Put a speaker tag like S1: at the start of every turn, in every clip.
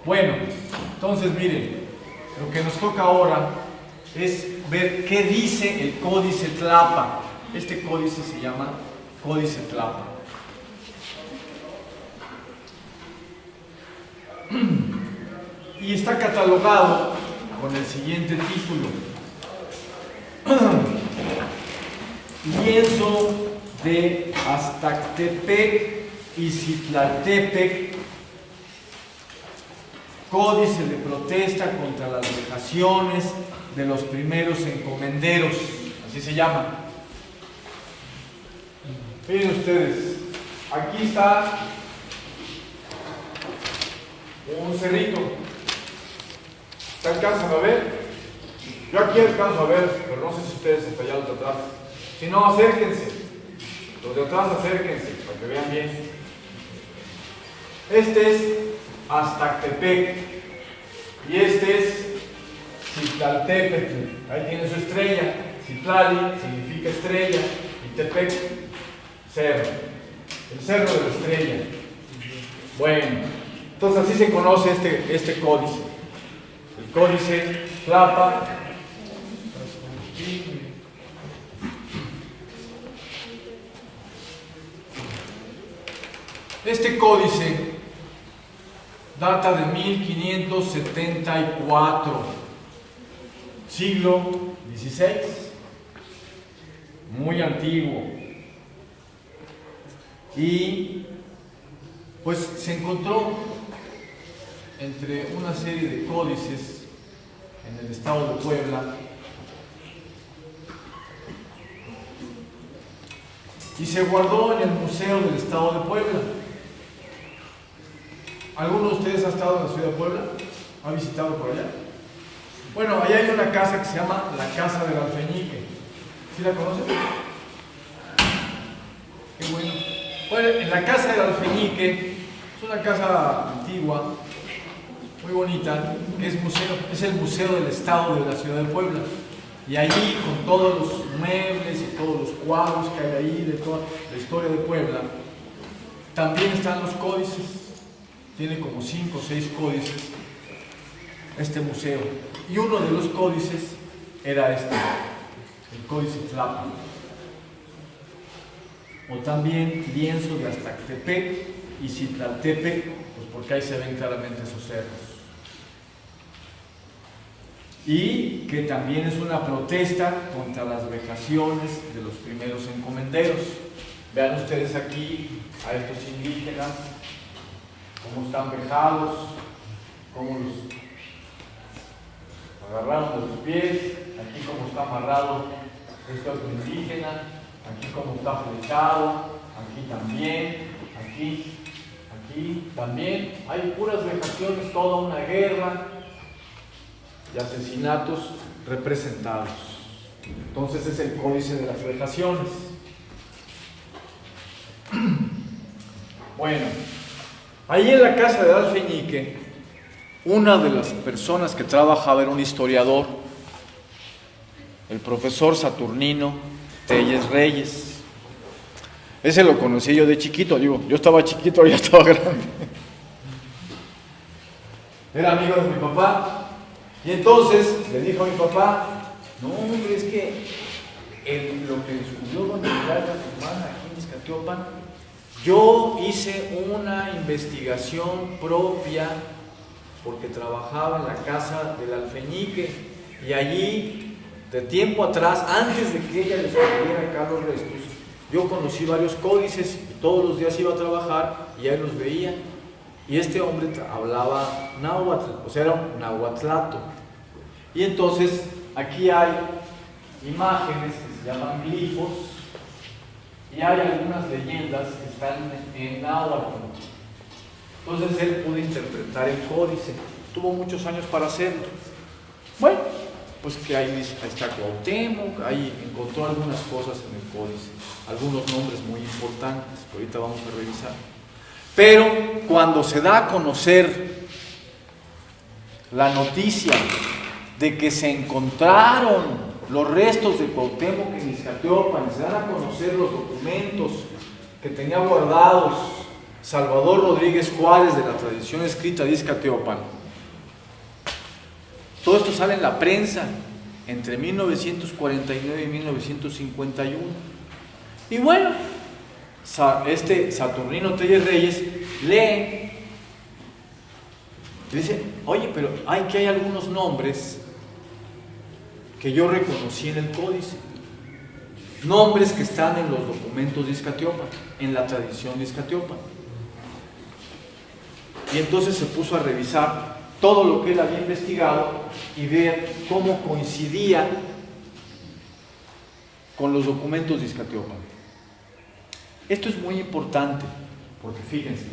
S1: Bueno, entonces miren, lo que nos toca ahora es ver qué dice el Códice Tlapa. Este códice se llama Códice Tlapa. Y está catalogado con el siguiente título: Lienzo de Aztactepec y Citlaltepec, códice de protesta contra las vejaciones de los primeros encomenderos, así se llama. Miren ustedes, aquí está un cerrito. ¿Se alcanzan a ver? Yo aquí alcanzo a ver, pero no sé si ustedes hasta allá los de atrás. Si no, acérquense. Los de atrás acérquense para que vean bien. Este es Aztactepec y este es Citlaltépetl. Ahí tiene su estrella. Citlali significa estrella y Tepec, cerro. El cerro de la estrella. Bueno, entonces así se conoce este códice. El Códice Tlapa. Este códice data de 1574, siglo XVI, muy antiguo. Y pues se encontró entre una serie de códices en el estado de Puebla y se guardó en el Museo del Estado de Puebla. ¿Alguno de ustedes ha estado en la ciudad de Puebla? ¿Ha visitado por allá? Bueno, allá hay una casa que se llama la Casa del Alfeñique. ¿Sí la conocen? Qué bueno. Bueno, en la Casa del Alfeñique, es una casa antigua, muy bonita, que es el Museo del Estado de la ciudad de Puebla. Y allí, con todos los muebles y todos los cuadros que hay ahí de toda la historia de Puebla, también están los códices. Tiene como 5 o 6 códices este museo. Y uno de los códices era este, el Códice Tlapa. O también lienzo de Aztactepec y Citlaltepec, pues porque ahí se ven claramente esos cerros. Y que también es una protesta contra las vejaciones de los primeros encomenderos. Vean ustedes aquí a estos indígenas, cómo están vejados, cómo los agarraron de los pies, aquí cómo está amarrado este otro indígena, aquí cómo está flechado, aquí también, aquí también. Hay puras vejaciones, toda una guerra y asesinatos representados. Entonces es el códice de las vejaciones. Bueno, ahí en la casa de Alfeñique, una de las personas que trabajaba era un historiador, el profesor Saturnino Telles Reyes. Ese lo conocí yo de chiquito, yo estaba chiquito, ya estaba grande. Era amigo de mi papá. Y entonces le dijo a mi papá: no, hombre, es que lo que descubrió don Miguel Guzmán aquí en Iztacalpan, yo hice una investigación propia porque trabajaba en la casa del Alfeñique y allí, de tiempo atrás, antes de que ella descubriera acá los restos, yo conocí varios códices y todos los días iba a trabajar y ahí los veía. Y este hombre hablaba náhuatl, o sea, era un nahuatlato. Y entonces aquí hay imágenes que se llaman glifos y hay algunas leyendas que están en náhuatl. Entonces él pudo interpretar el códice. Tuvo muchos años para hacerlo. Bueno, pues que ahí está Cuauhtémoc, ahí encontró algunas cosas en el códice, algunos nombres muy importantes que ahorita vamos a revisar. Pero cuando se da a conocer la noticia de que se encontraron los restos de Cuauhtémoc en Iztacalpan, se dan a conocer los documentos que tenía guardados Salvador Rodríguez Juárez, de la tradición escrita de Izcatiopan. Todo esto sale en la prensa entre 1949 y 1951. Y bueno, este Saturnino Telles Reyes lee y dice: oye, pero hay algunos nombres que yo reconocí en el códice, nombres que están en los documentos de Izcatiopan, en la tradición de Izcatiopan. Y entonces se puso a revisar todo lo que él había investigado y ver cómo coincidía con los documentos de Izcatiopan. Esto es muy importante, porque fíjense,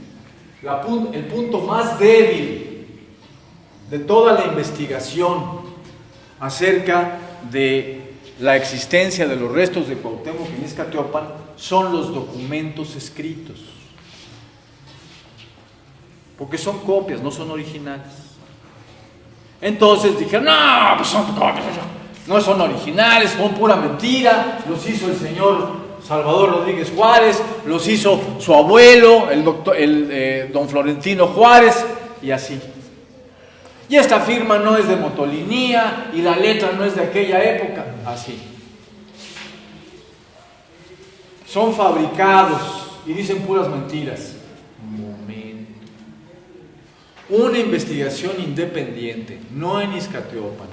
S1: el punto más débil de toda la investigación acerca de la existencia de los restos de Cuauhtémoc en Izcatiopan son los documentos escritos, porque son copias, no son originales. Entonces dijeron: no, pues son copias, no son originales, son pura mentira, los hizo el señor Salvador Rodríguez Juárez, los hizo su abuelo, don Florentino Juárez, y así. Y esta firma no es de Motolinía, y la letra no es de aquella época, así. Son fabricados y dicen puras mentiras. Momento. Una investigación independiente, no en Izcatiopan,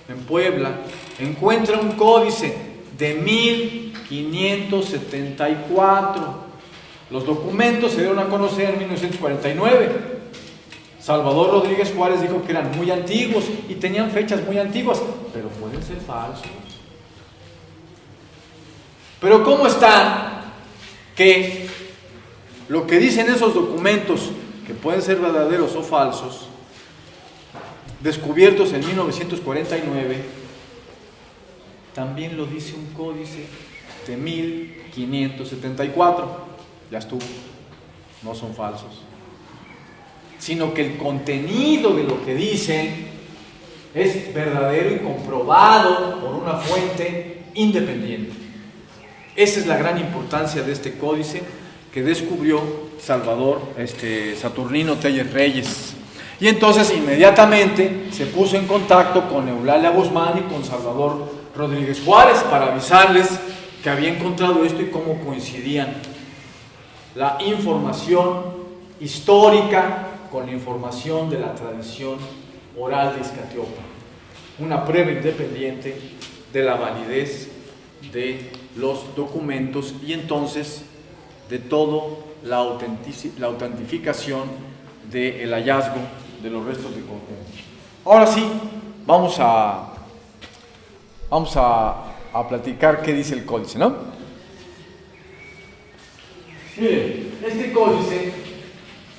S1: en Puebla, encuentra un códice de 1574. Los documentos se dieron a conocer en 1949. Salvador Rodríguez Juárez dijo que eran muy antiguos y tenían fechas muy antiguas, pero pueden ser falsos. Pero ¿cómo está que lo que dicen esos documentos, que pueden ser verdaderos o falsos, descubiertos en 1949, también lo dice un códice de 1574? Ya estuvo, no son falsos, sino que el contenido de lo que dicen es verdadero y comprobado por una fuente independiente. Esa es la gran importancia de este códice que descubrió Saturnino Telles Reyes. Y entonces inmediatamente se puso en contacto con Eulalia Guzmán y con Salvador Rodríguez Juárez para avisarles que había encontrado esto y cómo coincidían la información histórica con la información de la tradición oral de Izcatiopan. Una prueba independiente de la validez de los documentos y entonces de todo la autentificación del hallazgo de los restos de Cuauhtémoc. Ahora sí, vamos a platicar qué dice el códice, ¿no? Miren, este códice,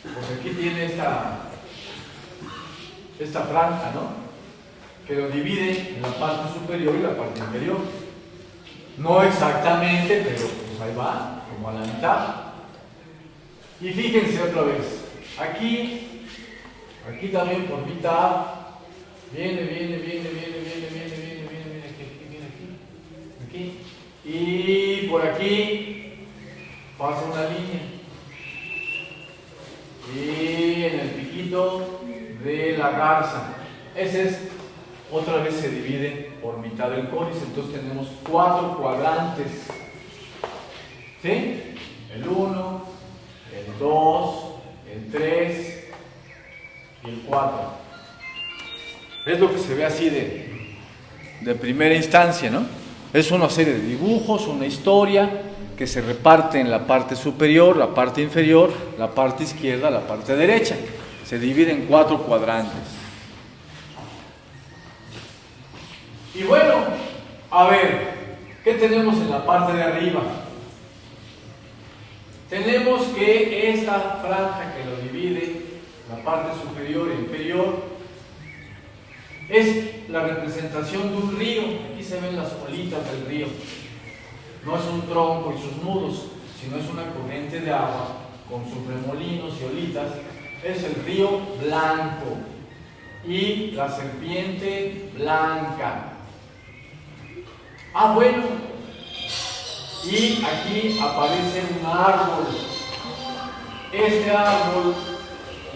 S1: pues aquí tiene esta franja, ¿no? Que lo divide en la parte superior y la parte inferior. No exactamente, pero pues ahí va, como a la mitad. Y fíjense otra vez, aquí también por mitad, viene aquí, y por aquí pasa una línea, y en el piquito de la garza, otra vez se divide por mitad del códice, entonces tenemos 4 cuadrantes, ¿sí? El 1, el 2, el 3 y el 4. Es lo que se ve así de primera instancia, ¿no? Es una serie de dibujos, una historia que se reparte en la parte superior, la parte inferior, la parte izquierda, la parte derecha. Se divide en 4 cuadrantes. Y bueno, a ver, ¿qué tenemos en la parte de arriba? Tenemos que esta franja que lo divide, la parte superior e inferior, es la representación de un río. Aquí se ven las olitas del río. No es un tronco y sus nudos, sino es una corriente de agua con sus remolinos y olitas. Es el río Blanco y la serpiente blanca. Ah, bueno, Y aquí aparece un árbol. Este árbol,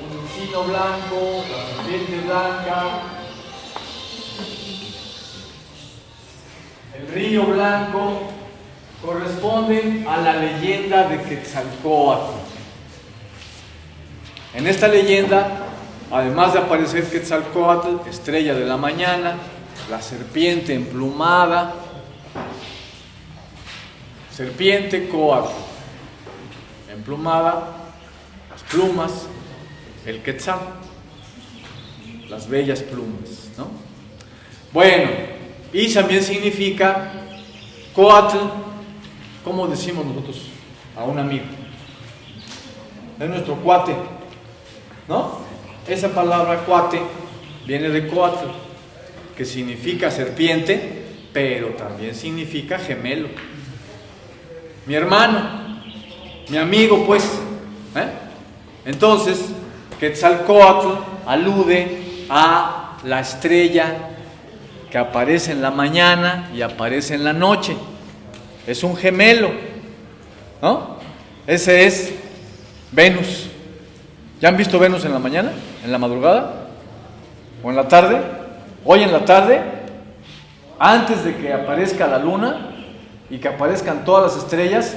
S1: un encino blanco, la serpiente blanca, el río blanco, corresponden a la leyenda de Quetzalcóatl. En esta leyenda, además de aparecer Quetzalcóatl, estrella de la mañana, la serpiente emplumada, serpiente Cóatl, emplumada, las plumas, el Quetzal, las bellas plumas, ¿no? Bueno, y también significa Cóatl, ¿cómo decimos nosotros a un amigo? Es nuestro cuate, ¿no? Esa palabra cuate viene de Cóatl, que significa serpiente, pero también significa gemelo. Mi hermano, mi amigo, pues. Entonces, Quetzalcóatl alude a la estrella que aparece en la mañana y aparece en la noche. Es un gemelo, ¿no? Ese es Venus. ¿Ya han visto Venus en la mañana? ¿En la madrugada? ¿O en la tarde? Hoy en la tarde, antes de que aparezca la luna y que aparezcan todas las estrellas,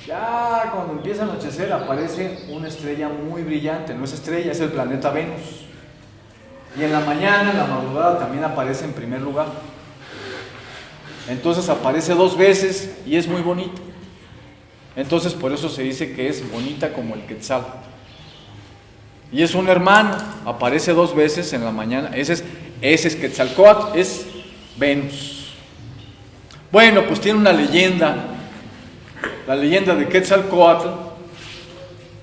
S1: ya cuando empieza a anochecer aparece una estrella muy brillante. No es estrella, es el planeta Venus. Y en la mañana, en la madrugada, también aparece en primer lugar. Entonces aparece 2 veces y es muy bonita. Entonces por eso se dice que es bonita como el Quetzal. Y es un hermano, aparece 2 veces en la mañana. Ese es Quetzalcóatl, es Venus. Bueno, pues tiene una leyenda, la leyenda de Quetzalcóatl,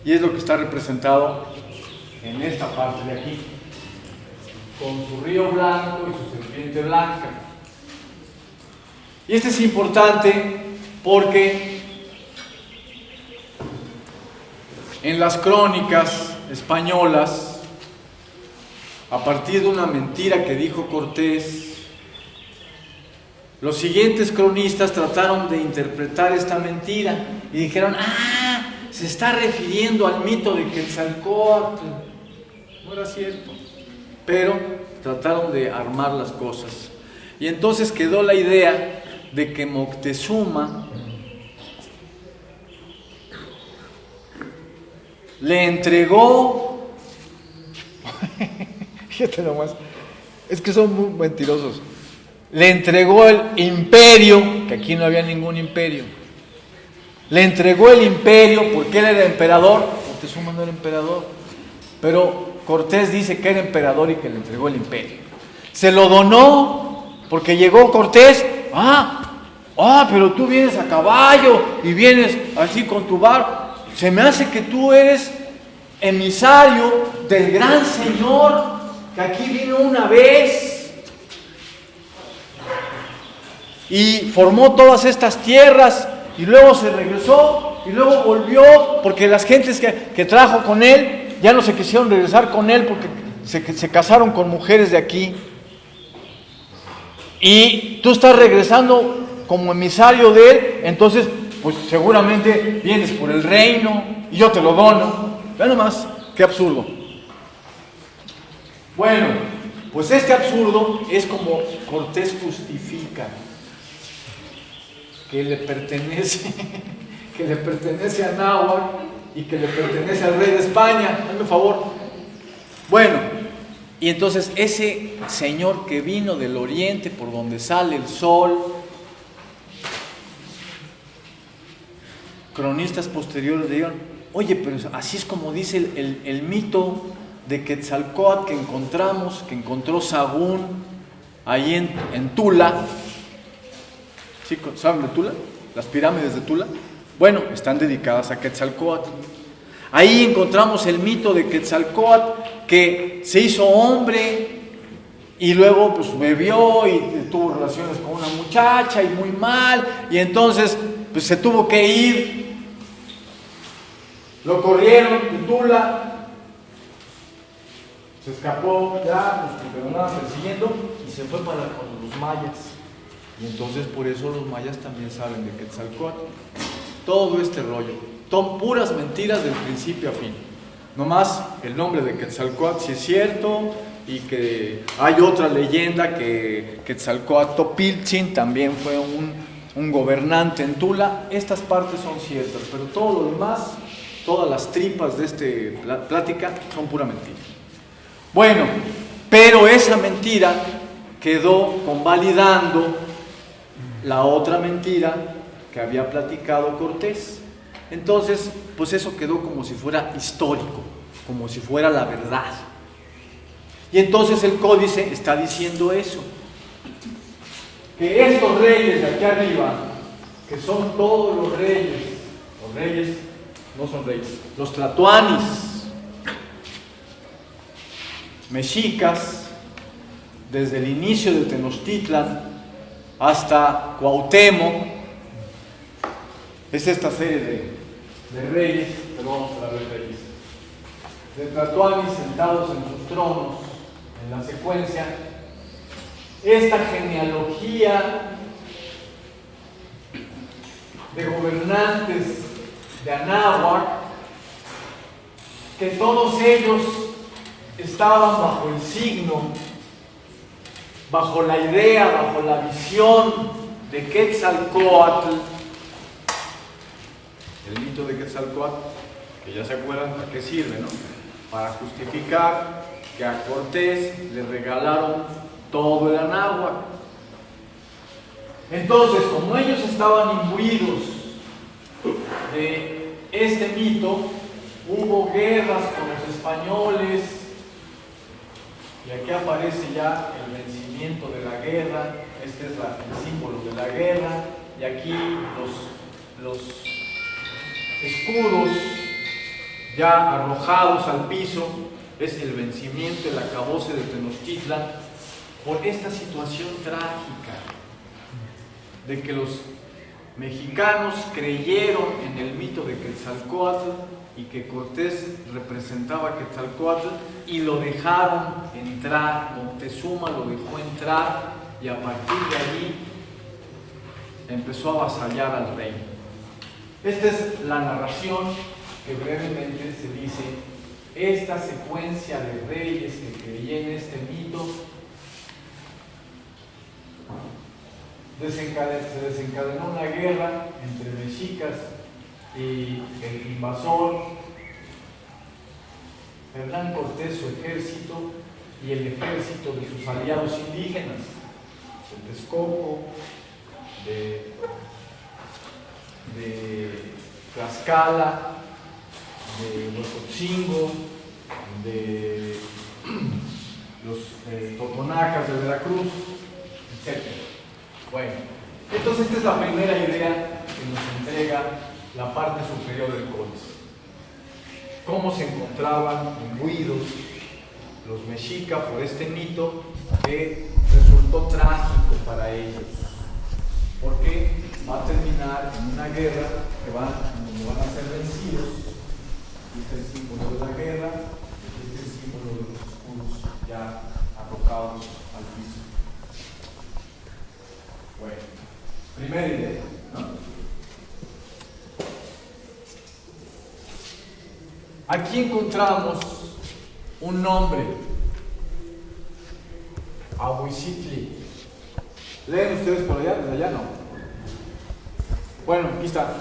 S1: y es lo que está representado en esta parte de aquí, con su río blanco y su serpiente blanca. Y este es importante porque en las crónicas españolas, a partir de una mentira que dijo Cortés, los siguientes cronistas trataron de interpretar esta mentira y dijeron: se está refiriendo al mito de Quetzalcóatl. No era cierto, pero trataron de armar las cosas. Y entonces quedó la idea de que Moctezuma le entregó, fíjate nomás, es que son muy mentirosos, le entregó el imperio, que aquí no había ningún imperio, le entregó el imperio porque él era emperador. Moctezuma no era emperador, pero Cortés dice que era emperador y que le entregó el imperio. Se lo donó porque llegó Cortés, pero tú vienes a caballo y vienes así con tu barco. Se me hace que tú eres emisario del gran señor que aquí vino una vez y formó todas estas tierras y luego se regresó y luego volvió porque las gentes que trajo con él ya no se quisieron regresar con él porque se casaron con mujeres de aquí. Y tú estás regresando como emisario de él, entonces pues seguramente vienes por el reino y yo te lo dono. Vean nomás, qué absurdo. Bueno, pues este absurdo es como Cortés justifica que le pertenece a Náhuatl y que le pertenece al rey de España. Hazme favor. Bueno, y entonces ese señor que vino del oriente por donde sale el sol, cronistas posteriores dijeron: oye, pero así es como dice el mito de Quetzalcóatl que encontró Sagún ahí en Tula. ¿Sí? ¿Saben de Tula? Las pirámides de Tula. Bueno, están dedicadas a Quetzalcóatl. Ahí encontramos el mito de Quetzalcóatl, que se hizo hombre y luego pues bebió y tuvo relaciones con una muchacha y muy mal, y entonces pues se tuvo que ir. Lo corrieron de Tula, se escapó ya, pues, porque lo andaban persiguiendo y se fue para con los mayas. Y entonces por eso los mayas también saben de Quetzalcóatl. Todo este rollo, son puras mentiras del principio a fin. Nomás el nombre de Quetzalcóatl sí es cierto, y que hay otra leyenda que Quetzalcóatl Piltzin también fue un gobernante en Tula. Estas partes son ciertas, pero todo lo demás, todas las tripas de esta plática son pura mentira. Bueno, pero esa mentira quedó convalidando la otra mentira que había platicado Cortés. Entonces, pues eso quedó como si fuera histórico, como si fuera la verdad. Y entonces el códice está diciendo eso, que estos reyes de aquí arriba, que son todos los reyes no son reyes, los tlatoanis, mexicas, desde el inicio de Tenochtitlan hasta Cuauhtémoc, es esta serie de reyes, pero vamos a ver reyes, de tlatoanis sentados en sus tronos, en la secuencia, esta genealogía de gobernantes de Anáhuac, que todos ellos estaban bajo el signo, bajo la idea, bajo la visión de Quetzalcóatl, el mito de Quetzalcóatl, que ya se acuerdan para qué sirve, ¿no? Para justificar que a Cortés le regalaron todo el Anáhuac. Entonces, como ellos estaban imbuidos de este mito, hubo guerras con los españoles, y aquí aparece ya el vencimiento de la guerra. Este es el símbolo de la guerra, y aquí los escudos ya arrojados al piso, es el vencimiento, el acabose de Tenochtitlan, por esta situación trágica de que los mexicanos creyeron en el mito de Quetzalcóatl y que Cortés representaba a Quetzalcóatl y lo dejaron entrar, Moctezuma lo dejó entrar, y a partir de allí empezó a avasallar al reino. Esta es la narración que brevemente se dice: esta secuencia de reyes que creían en este mito se desencadenó una guerra entre mexicas y el invasor Hernán Cortés, su ejército, y el ejército de sus aliados indígenas, de Texcoco, de Tlaxcala, de Huejotzingo, de los totonacas de Veracruz, etc. Bueno, entonces esta es la primera idea que nos entrega la parte superior del códice. Cómo se encontraban imbuidos los mexicas por este mito que resultó trágico para ellos, porque va a terminar en una guerra que van a ser vencidos. Este es el símbolo de la guerra, este es el símbolo de los escudos ya arrojados al piso. Bueno, primera idea, ¿no? Aquí encontramos un nombre, Ahuizitli. ¿Leen ustedes por allá? ¿Desde allá no? Bueno, aquí está.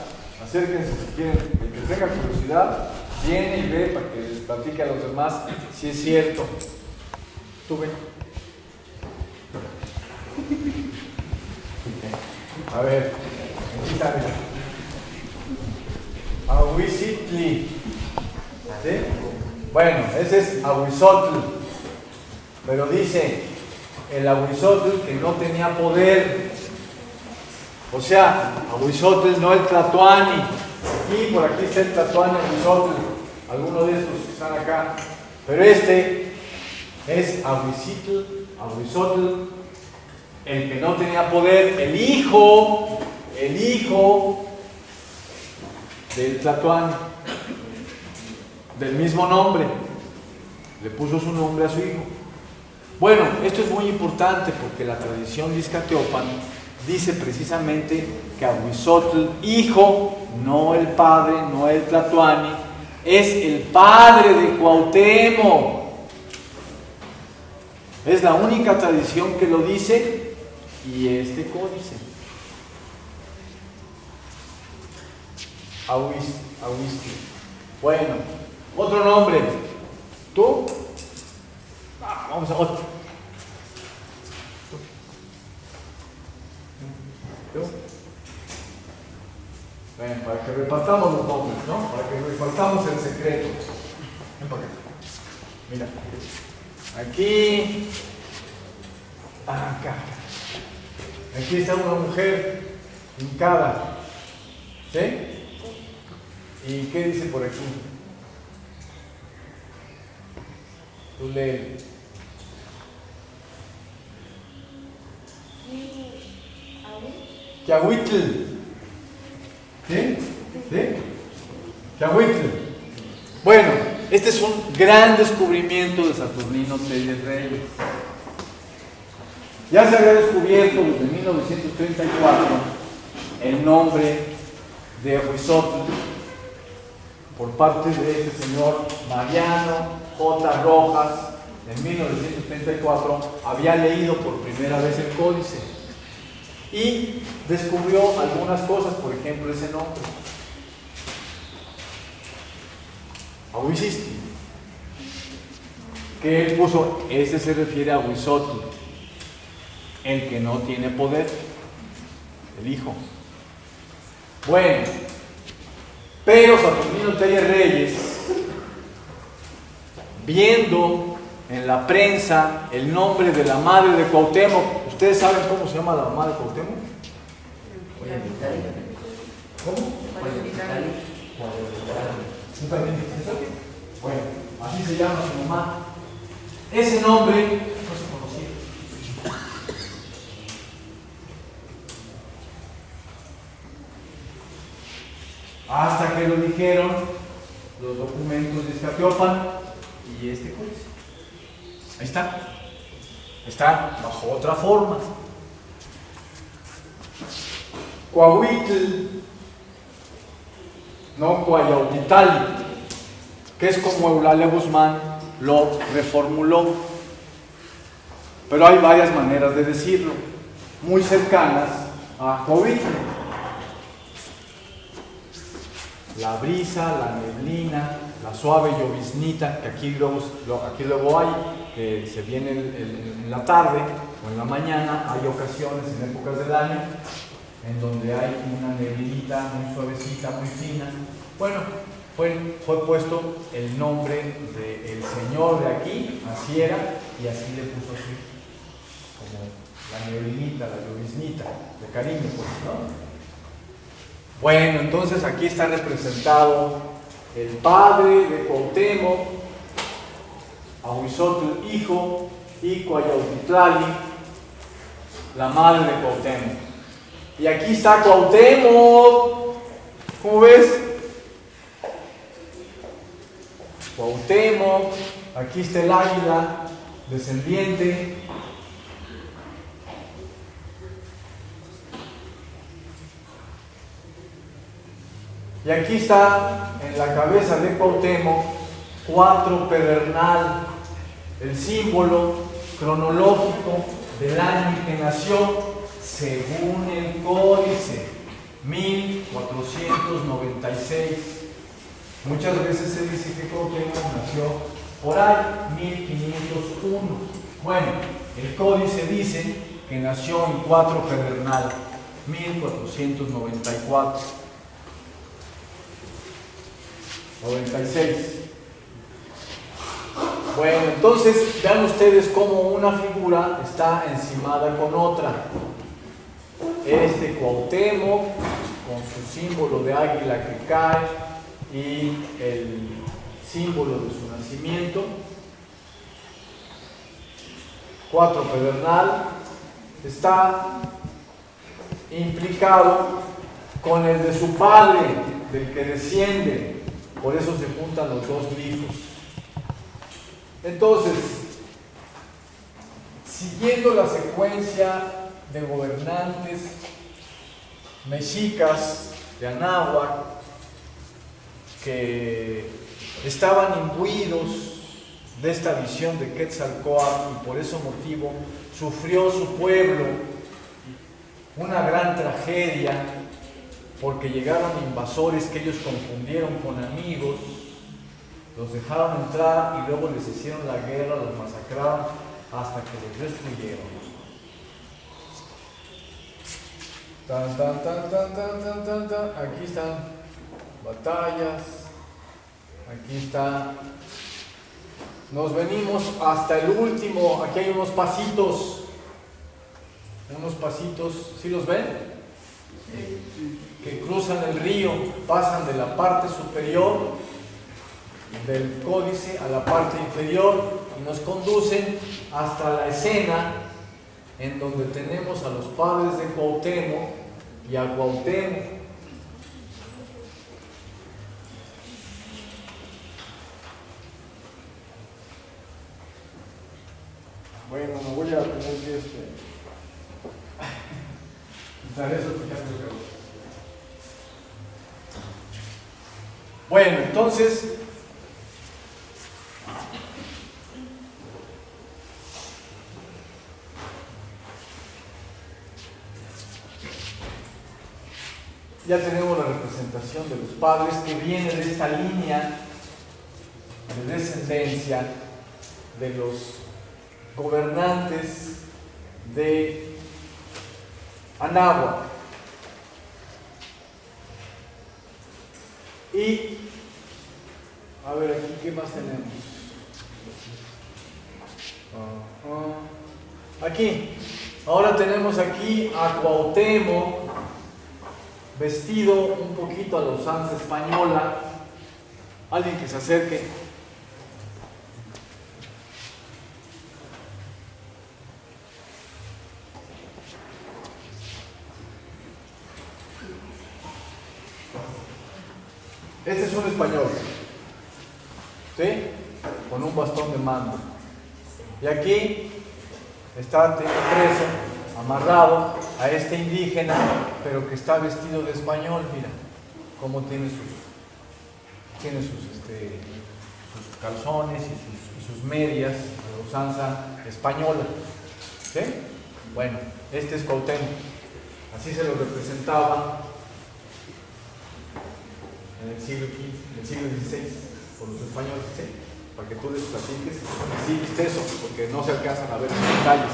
S1: Acérquense si quieren. El que tenga curiosidad, viene y ve para que les platique a los demás si es cierto. Tú ven. A ver, aquí está. Ahuizitli. ¿Sí? Bueno, ese es Ahuizotl. Pero dice el Ahuizotl que no tenía poder. O sea, Ahuizotl no el Tlatoani. Y por aquí está el Tlatoani Ahuizotl. Alguno de estos que están acá. Pero este es Ahuizotl, el que no tenía poder, el hijo del Tlatoani, del mismo nombre. Le puso su nombre a su hijo. Bueno, esto es muy importante porque la tradición de Izcateopan dice precisamente que Ahuizotl, hijo, no el padre, no el Tlatoani, es el padre de Cuauhtémoc. Es la única tradición que lo dice y este códice. Ahuizotl. Bueno, otro nombre. ¿Tú? Vamos a otro. ¿Tú? Bueno, para que repartamos los nombres, ¿no? Para que repartamos el secreto. Ven para acá. Mira. Aquí. Acá. Aquí está una mujer hincada. ¿Sí? ¿Y qué dice por aquí? Tú lee. Quiahuitl. ¿Sí? ¿Sí? Quiahuitl. Bueno, este es un gran descubrimiento de Saturnino Telles Reyes. Ya se había descubierto desde 1934 el nombre de Ahuizotl por parte de este señor Mariano J. Rojas. En 1934 había leído por primera vez el códice y descubrió algunas cosas, por ejemplo ese nombre, Ahuizistli, que él puso, este se refiere a Ahuizotl, el que no tiene poder, el hijo. Bueno, pero Saturnino Telles Reyes, viendo en la prensa el nombre de la madre de Cuauhtémoc, ¿ustedes saben cómo se llama la mamá de Cuauhtémoc? ¿Cómo? Bueno, así se llama su mamá. Ese nombre no se conocía. Hasta que lo dijeron los documentos de Iztaciopan y este códice. Ahí está. Está bajo otra forma. Coahuitl, no Coayautitali, que es como Eulalia Guzmán lo reformuló. Pero hay varias maneras de decirlo, muy cercanas a Coahuitl. La brisa, la neblina, la suave lloviznita, que aquí luego hay, que se viene en la tarde o en la mañana. Hay ocasiones en épocas del año en donde hay una neblinita muy suavecita, muy fina. Bueno, fue puesto el nombre del señor de aquí, así era, y así le puso así, como la neblinita, la lloviznita, de cariño, pues, ¿no? Bueno, entonces aquí está representado el padre de Cuauhtémoc, Ahuizotl hijo, y Coayautitlali, la madre de Cuauhtémoc. Y aquí está Cuauhtémoc, ¿cómo ves? Cuauhtémoc, aquí está el águila descendiente. Y aquí está en la cabeza de Cuauhtémoc 4 pedernal, el símbolo cronológico del año en que nació según el códice, 1496. Muchas veces se dice que Cuauhtémoc nació por ahí, 1501. Bueno, el códice dice que nació en 4 pedernal, 1494. 96. Bueno, entonces vean ustedes cómo una figura está encimada con otra. Este Cuauhtémoc con su símbolo de águila que cae y el símbolo de su nacimiento. 4 pedernal está implicado con el de su padre, del que desciende. Por eso se juntan los dos glifos. Entonces, siguiendo la secuencia de gobernantes mexicas de Anáhuac que estaban imbuidos de esta visión de Quetzalcóatl y por ese motivo sufrió su pueblo una gran tragedia porque llegaron invasores que ellos confundieron con amigos, los dejaron entrar y luego les hicieron la guerra, los masacraron hasta que los destruyeron. Aquí están batallas, aquí está. Nos venimos hasta el último, aquí hay unos pasitos, ¿sí los ven? Que cruzan el río, pasan de la parte superior del códice a la parte inferior y nos conducen hasta la escena en donde tenemos a los padres de Cuauhtémoc y a Cuauhtémoc. Bueno, me voy a tener que quitar eso porque ya me lo acabo. Bueno, entonces ya tenemos la representación de los padres que viene de esta línea de descendencia de los gobernantes de Anáhuac. Y a ver aquí qué más tenemos. Aquí, ahora tenemos aquí a Cuauhtémoc vestido un poquito a la usanza española. Alguien que se acerque. Este es un español, ¿sí? Con un bastón de mando. Y aquí está preso, amarrado a este indígena, pero que está vestido de español. Mira cómo tiene sus calzones y sus medias de usanza española, ¿sí? Bueno, este es Cuauhtémoc, así se lo representaba en el siglo XVI por los españoles, ¿sí? Para que tú les platiques si viste eso, porque no se alcanzan a ver los detalles.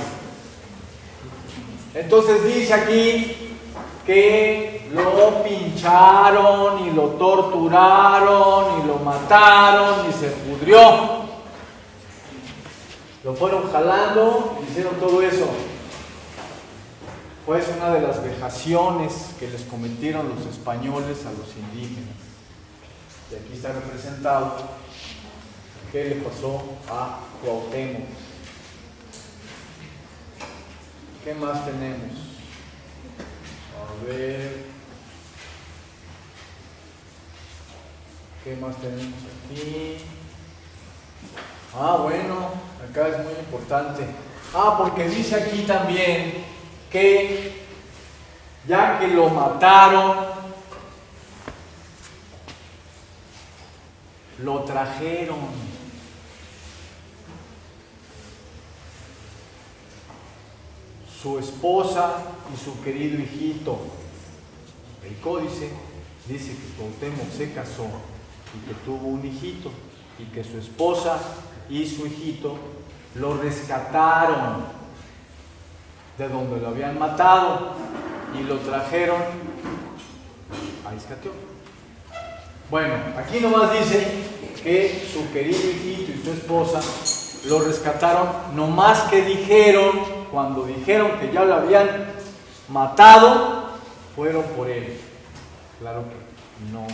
S1: Entonces dice aquí que lo pincharon y lo torturaron y lo mataron y se pudrió. Lo fueron jalando y hicieron todo eso. Fue una de las vejaciones que les cometieron los españoles a los indígenas. Y aquí está representado qué le pasó a Cuauhtémoc. ¿Qué más tenemos? A ver. ¿Qué más tenemos aquí? Bueno, acá es muy importante. Porque dice aquí también que ya que lo mataron, lo trajeron. Su esposa y su querido hijito. El códice dice que Cuauhtémoc se casó y que tuvo un hijito y que su esposa y su hijito lo rescataron de donde lo habían matado y lo trajeron a Izcatiopan. Bueno, aquí nomás dice que su querido hijito y su esposa lo rescataron, nomás que dijeron, cuando dijeron que ya lo habían matado, fueron por él. Claro que no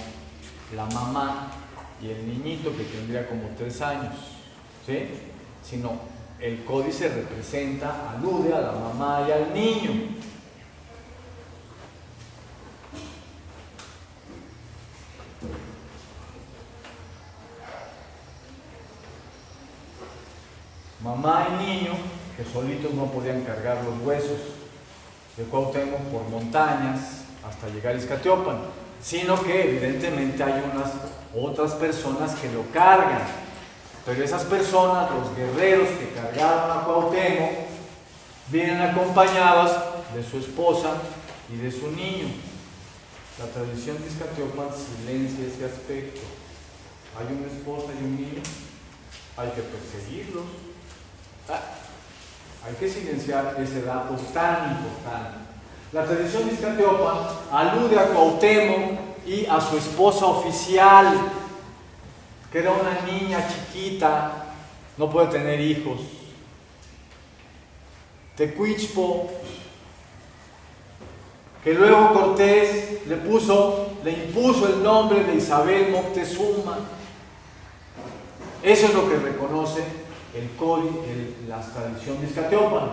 S1: la mamá y el niñito que tendría como 3 años, ¿sí? Sino el códice representa, alude a la mamá y al niño. Mamá y niño que solitos no podían cargar los huesos. de Cuauhtémoc por montañas hasta llegar a Izcatiopan, sino que evidentemente hay unas otras personas que lo cargan. Pero esas personas, los guerreros que cargaron a Cuauhtémoc, vienen acompañadas de su esposa y de su niño. La tradición de Izcatiopan silencia ese aspecto. Hay una esposa y un niño, hay que perseguirlos. Hay que silenciar ese dato tan importante. La tradición de Izcatiopan alude a Cuauhtémoc y a su esposa oficial, que era una niña chiquita, no puede tener hijos. Tecuichpo, que luego Cortés le impuso el nombre de Isabel Moctezuma. Eso es lo que reconoce la tradición de Izcatiopan.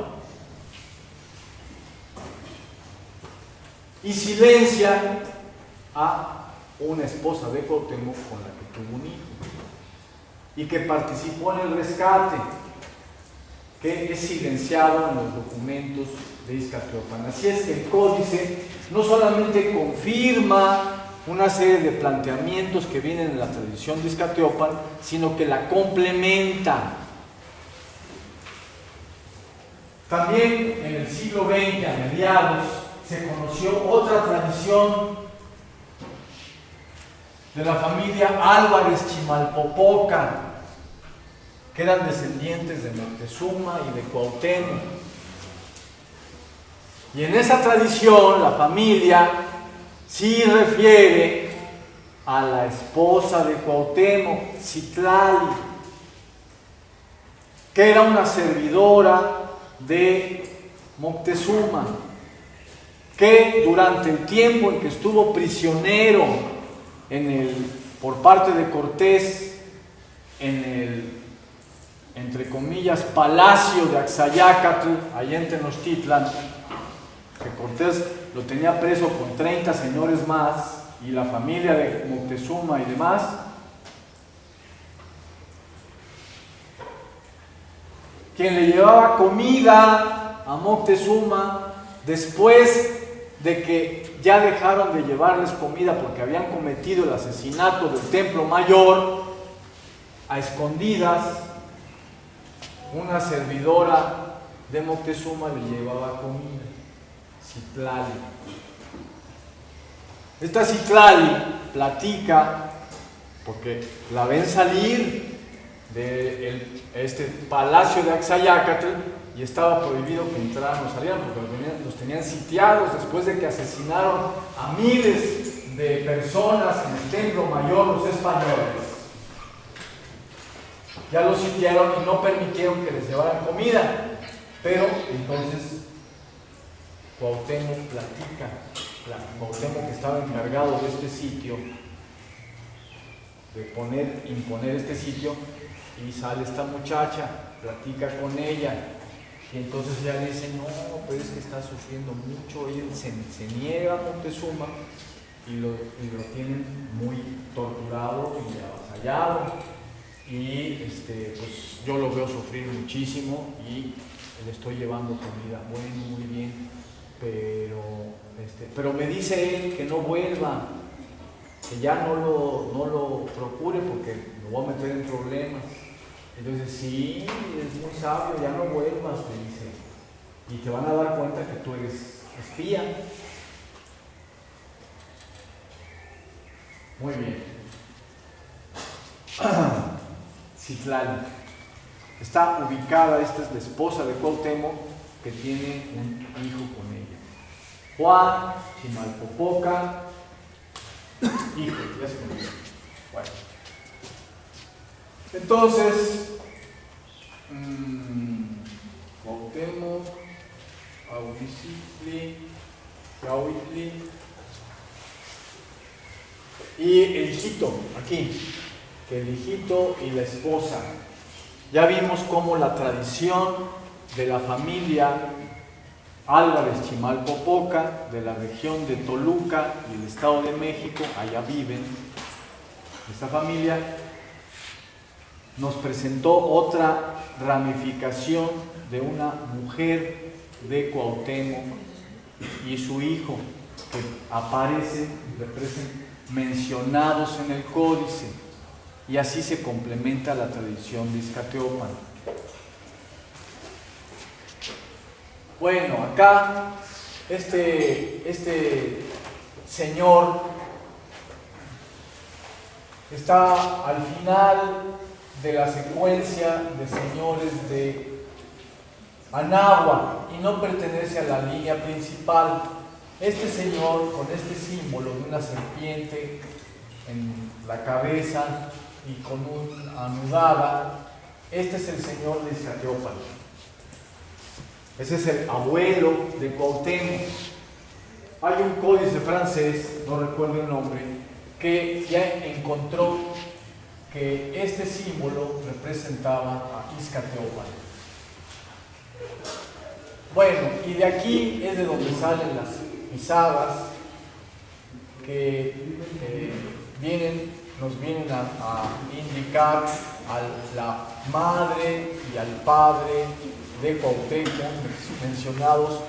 S1: Y silencia a una esposa de Cuauhtémoc con la que tuvo un hijo y que participó en el rescate, que es silenciado en los documentos de Izcatiopan. Así es que el códice no solamente confirma una serie de planteamientos que vienen en la tradición de Izcatiopan, sino que la complementa. También en el siglo XX, a mediados, se conoció otra tradición de la familia Álvarez Chimalpopoca, que eran descendientes de Moctezuma y de Cuauhtémoc. Y en esa tradición la familia sí refiere a la esposa de Cuauhtémoc, Citlali, que era una servidora de Moctezuma, que durante el tiempo en que estuvo prisionero por parte de Cortés en el, entre comillas, palacio de Axayácatl, allá en Tenochtitlan, que Cortés lo tenía preso con 30 señores más y la familia de Moctezuma y demás. Quien le llevaba comida a Moctezuma después de que ya dejaron de llevarles comida porque habían cometido el asesinato del Templo Mayor, a escondidas, una servidora de Moctezuma le llevaba comida, Citlali. Esta Citlali platica, porque la ven salir de este palacio de Axayácatl y estaba prohibido que entraran o salieran porque los tenían sitiados después de que asesinaron a miles de personas en el Templo Mayor los españoles. Ya los sitiaron y no permitieron que les llevaran comida. Pero entonces Cuauhtémoc platica, Cuauhtémoc que estaba encargado de este sitio, de imponer este sitio, y sale esta muchacha, platica con ella, y entonces ella le dice, no, pero es que está sufriendo mucho, y él se niega a Moctezuma, y lo tienen muy torturado y avasallado, y pues yo lo veo sufrir muchísimo, y le estoy llevando comida, bueno, muy bien, pero me dice él que no vuelva, que ya no lo procure porque lo voy a meter en problemas. Entonces, sí, es muy sabio, ya no vuelvas, le dice, y te van a dar cuenta que tú eres espía. Muy bien. Citlali. Está ubicada, esta es la esposa de Cuauhtémoc, que tiene un hijo con ella. Juan Chimalpopoca, hijo, ya se conoce. Bueno. Entonces, Cuauhtémoc, Cuauhtli, y el hijito, aquí, que el hijito y la esposa. Ya vimos cómo la tradición de la familia Álvarez Chimalpopoca, de la región de Toluca y el Estado de México, allá viven, esta familia nos presentó otra ramificación de una mujer de Cuauhtémoc, y su hijo, que aparecen mencionados en el códice, y así se complementa la tradición de Izcatiopan. Bueno, acá este señor está al final de la secuencia de señores de Anáhuac y no pertenece a la línea principal. Este señor, con este símbolo de una serpiente en la cabeza y con una anudada, este es el señor de Izcatiopan. Ese es el abuelo de Cuauhtémoc. Hay un códice francés, no recuerdo el nombre, que ya encontró que este símbolo representaba a Izcatiopan. Bueno, y de aquí es de donde salen las pisadas que nos vienen a indicar a la madre y al padre de Cuauhtémoc, mencionados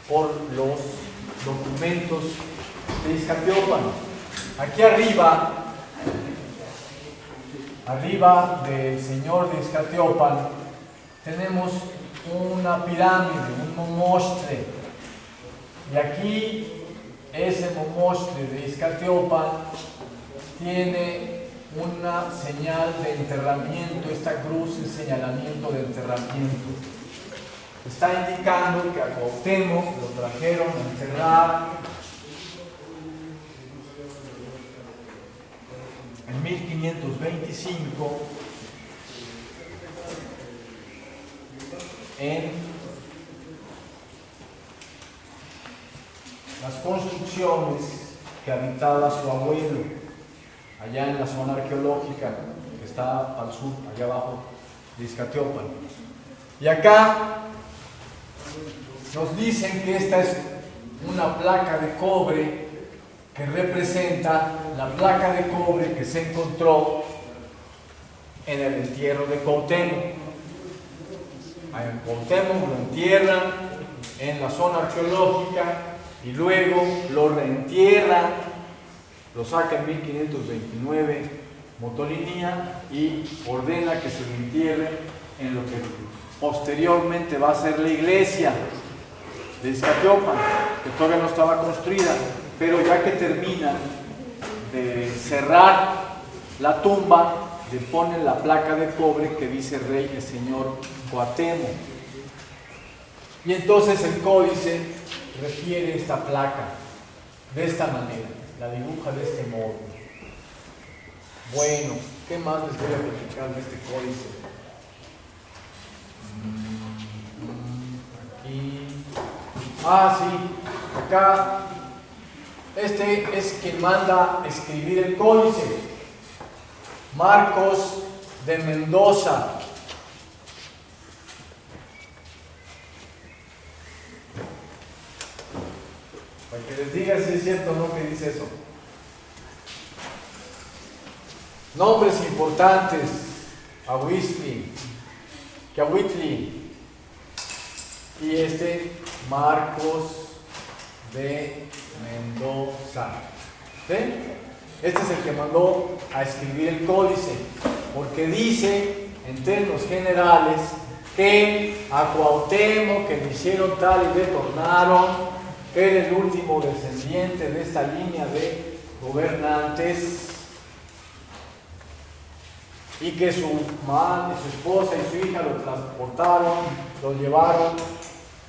S1: por los documentos de Izcatiopan. Aquí arriba del señor de Izcatiopan, tenemos una pirámide, un momoshtle. Y aquí ese momoshtle de Izcatiopan tiene una señal de enterramiento. Esta cruz es señalamiento de enterramiento. Está indicando que a Cuauhtémoc lo trajeron a enterrar en 1525 en las construcciones que habitaba su abuelo, allá en la zona arqueológica que está al sur, allá abajo de Izcatiopan. Y acá nos dicen que esta es una placa de cobre que representa la placa de cobre que se encontró en el entierro de Cuauhtémoc. A Cuauhtémoc lo entierran en la zona arqueológica y luego lo reentierran, lo saca en 1529 Motolinía y ordena que se lo entierre en lo que posteriormente va a ser la iglesia de Izcatiopan, que todavía no estaba construida, pero ya que terminan de cerrar la tumba, le ponen la placa de cobre que dice Rey el Señor Cuauhtémoc. Y entonces el códice refiere esta placa de esta manera, la dibuja de este modo. Bueno, ¿qué más les voy a platicar de este códice? Sí, acá este es quien manda escribir el códice, Marcos de Mendoza. Para que les diga si es cierto o no que dice eso. Nombres importantes: Cahuitli, y Marcos de Mendoza. ¿Sí? Este es el que mandó a escribir el códice, porque dice en términos generales que a Cuauhtémoc, que le hicieron tal y le tornaron, que era el último descendiente de esta línea de gobernantes, y que su madre, su esposa y su hija lo transportaron, lo llevaron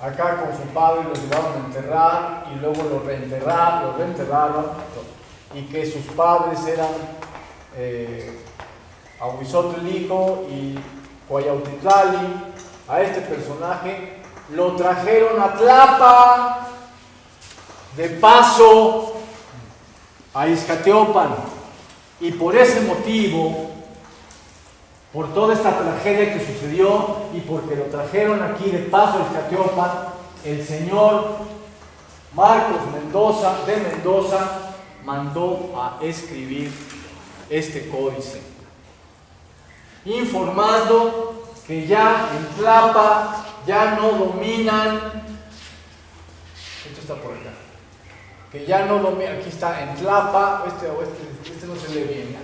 S1: acá con su padre, lo llevaron a enterrar y luego lo reenterraron, y que sus padres eran Ahuizotl el hijo y Cuayautitlali. A este personaje lo trajeron a Tlapa de paso a Izcatiopan, y por ese motivo, por toda esta tragedia que sucedió y porque lo trajeron aquí de paso a Izcatiopan, el señor Marcos de Mendoza mandó a escribir este códice, informando que ya en Tlapa ya no dominan, esto está por que ya no domina, aquí está en Tlapa, este no se lee bien,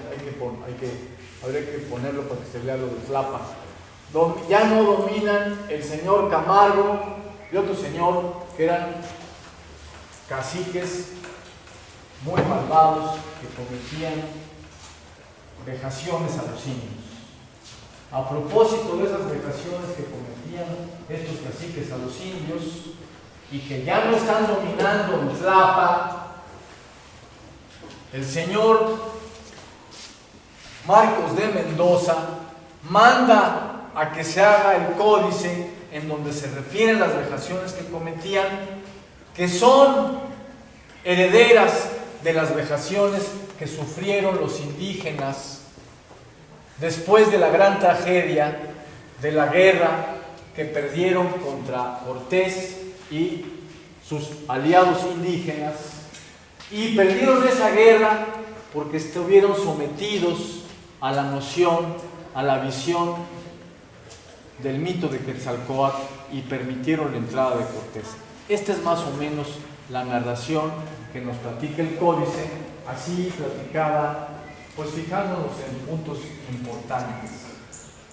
S1: habría que ponerlo para que se lea lo de Tlapa. Ya no dominan el señor Camargo y otro señor que eran caciques muy malvados que cometían vejaciones a los indios. A propósito de esas vejaciones que cometían estos caciques a los indios y que ya no están dominando en Tlapa, el señor Marcos de Mendoza manda a que se haga el códice en donde se refieren las vejaciones que cometían, que son herederas de las vejaciones que sufrieron los indígenas después de la gran tragedia de la guerra que perdieron contra Cortés y sus aliados indígenas, y perdieron esa guerra porque estuvieron sometidos a la noción, a la visión del mito de Quetzalcóatl y permitieron la entrada de Cortés. Esta es más o menos la narración que nos platica el códice, así platicada, pues fijándonos en puntos importantes.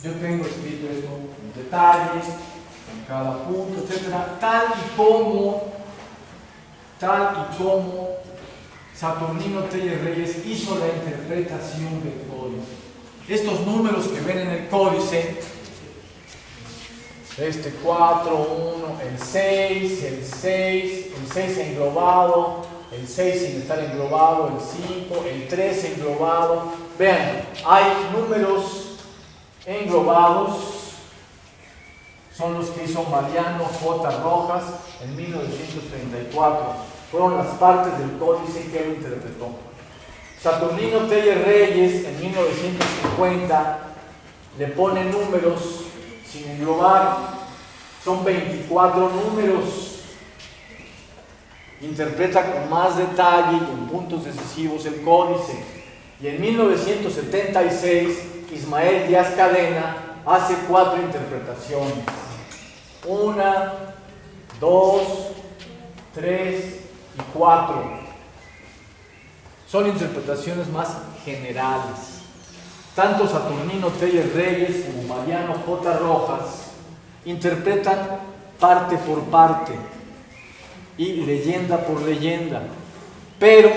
S1: Yo tengo escrito esto en detalle, en cada punto, etcétera, tal y como Saturnino Telles Reyes hizo la interpretación del códice. Estos números que ven en el códice, 4, 1, el 6 englobado, el 6 sin estar englobado, el 5, el 3 englobado. Vean, hay números englobados, son los que hizo Mariano J. Rojas en 1934. Fueron las partes del códice que él interpretó. Saturnino Telles Reyes en 1950 le pone números sin englobar, son 24 números. Interpreta con más detalle y con puntos decisivos el códice. Y en 1976 Ismael Díaz Cadena hace 4 interpretaciones. 1, 2, 3 y 4. Son interpretaciones más generales. Tanto Saturnino Telles Reyes como Mariano J. Rojas interpretan parte por parte y leyenda por leyenda, pero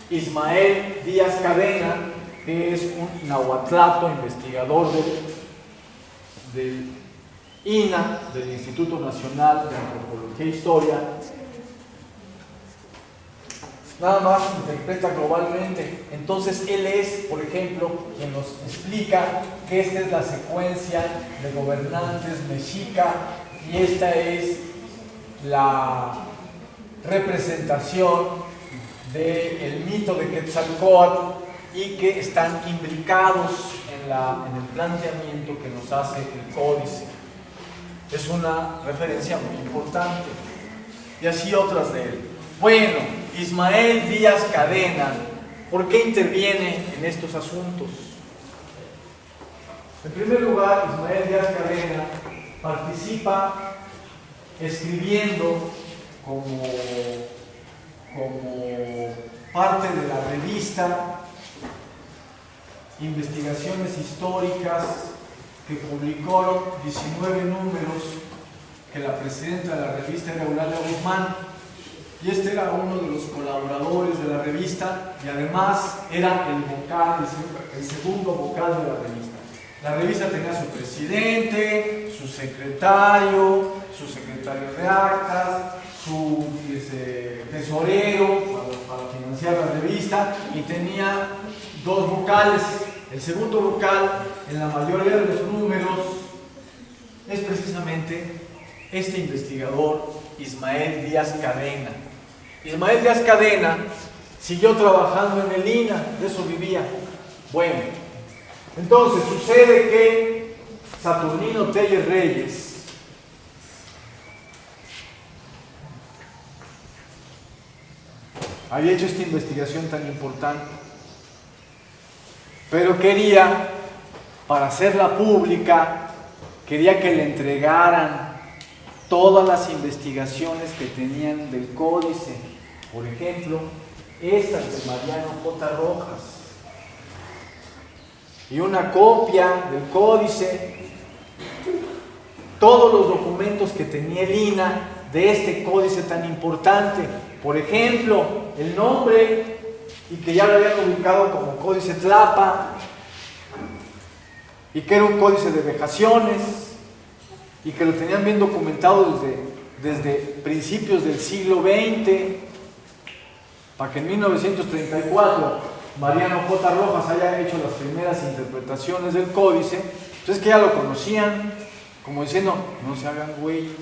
S1: Ismael Díaz Cadena, que es un nahuatlato investigador del INA, del Instituto Nacional de Antropología e Historia, nada más interpreta globalmente. Entonces él es, por ejemplo, quien nos explica que esta es la secuencia de gobernantes mexica y esta es la representación del mito de Quetzalcóatl y que están imbricados en el planteamiento que nos hace el códice. Es una referencia muy importante. Y así otras de él. Bueno, Ismael Díaz Cadena, ¿por qué interviene en estos asuntos? En primer lugar, Ismael Díaz Cadena participa escribiendo como parte de la revista Investigaciones Históricas, que publicaron 19 números, que la presidenta de la revista era Eulalia Guzmán, y este era uno de los colaboradores de la revista y además era el segundo vocal de la revista. La revista tenía su presidente, su secretario de actas, su tesorero para financiar la revista, y tenía 2 vocales. El segundo vocal en la mayoría de los números es precisamente este investigador Ismael Díaz Cadena. Ismael Díaz Cadena siguió trabajando en el INA, de eso vivía. Bueno, entonces sucede que Saturnino Telles Reyes había hecho esta investigación tan importante, pero quería, para hacerla pública, quería que le entregaran todas las investigaciones que tenían del códice, Por ejemplo, esta es de Mariano J. Rojas. Y una copia del códice, todos los documentos que tenía el INAH de este códice tan importante. Por ejemplo, el nombre, y que ya lo habían ubicado como Códice Tlapa, y que era un códice de vejaciones, y que lo tenían bien documentado desde principios del siglo XX, para que en 1934 Mariano J. Rojas haya hecho las primeras interpretaciones del códice. Entonces que ya lo conocían, como diciendo, no se hagan güeyes,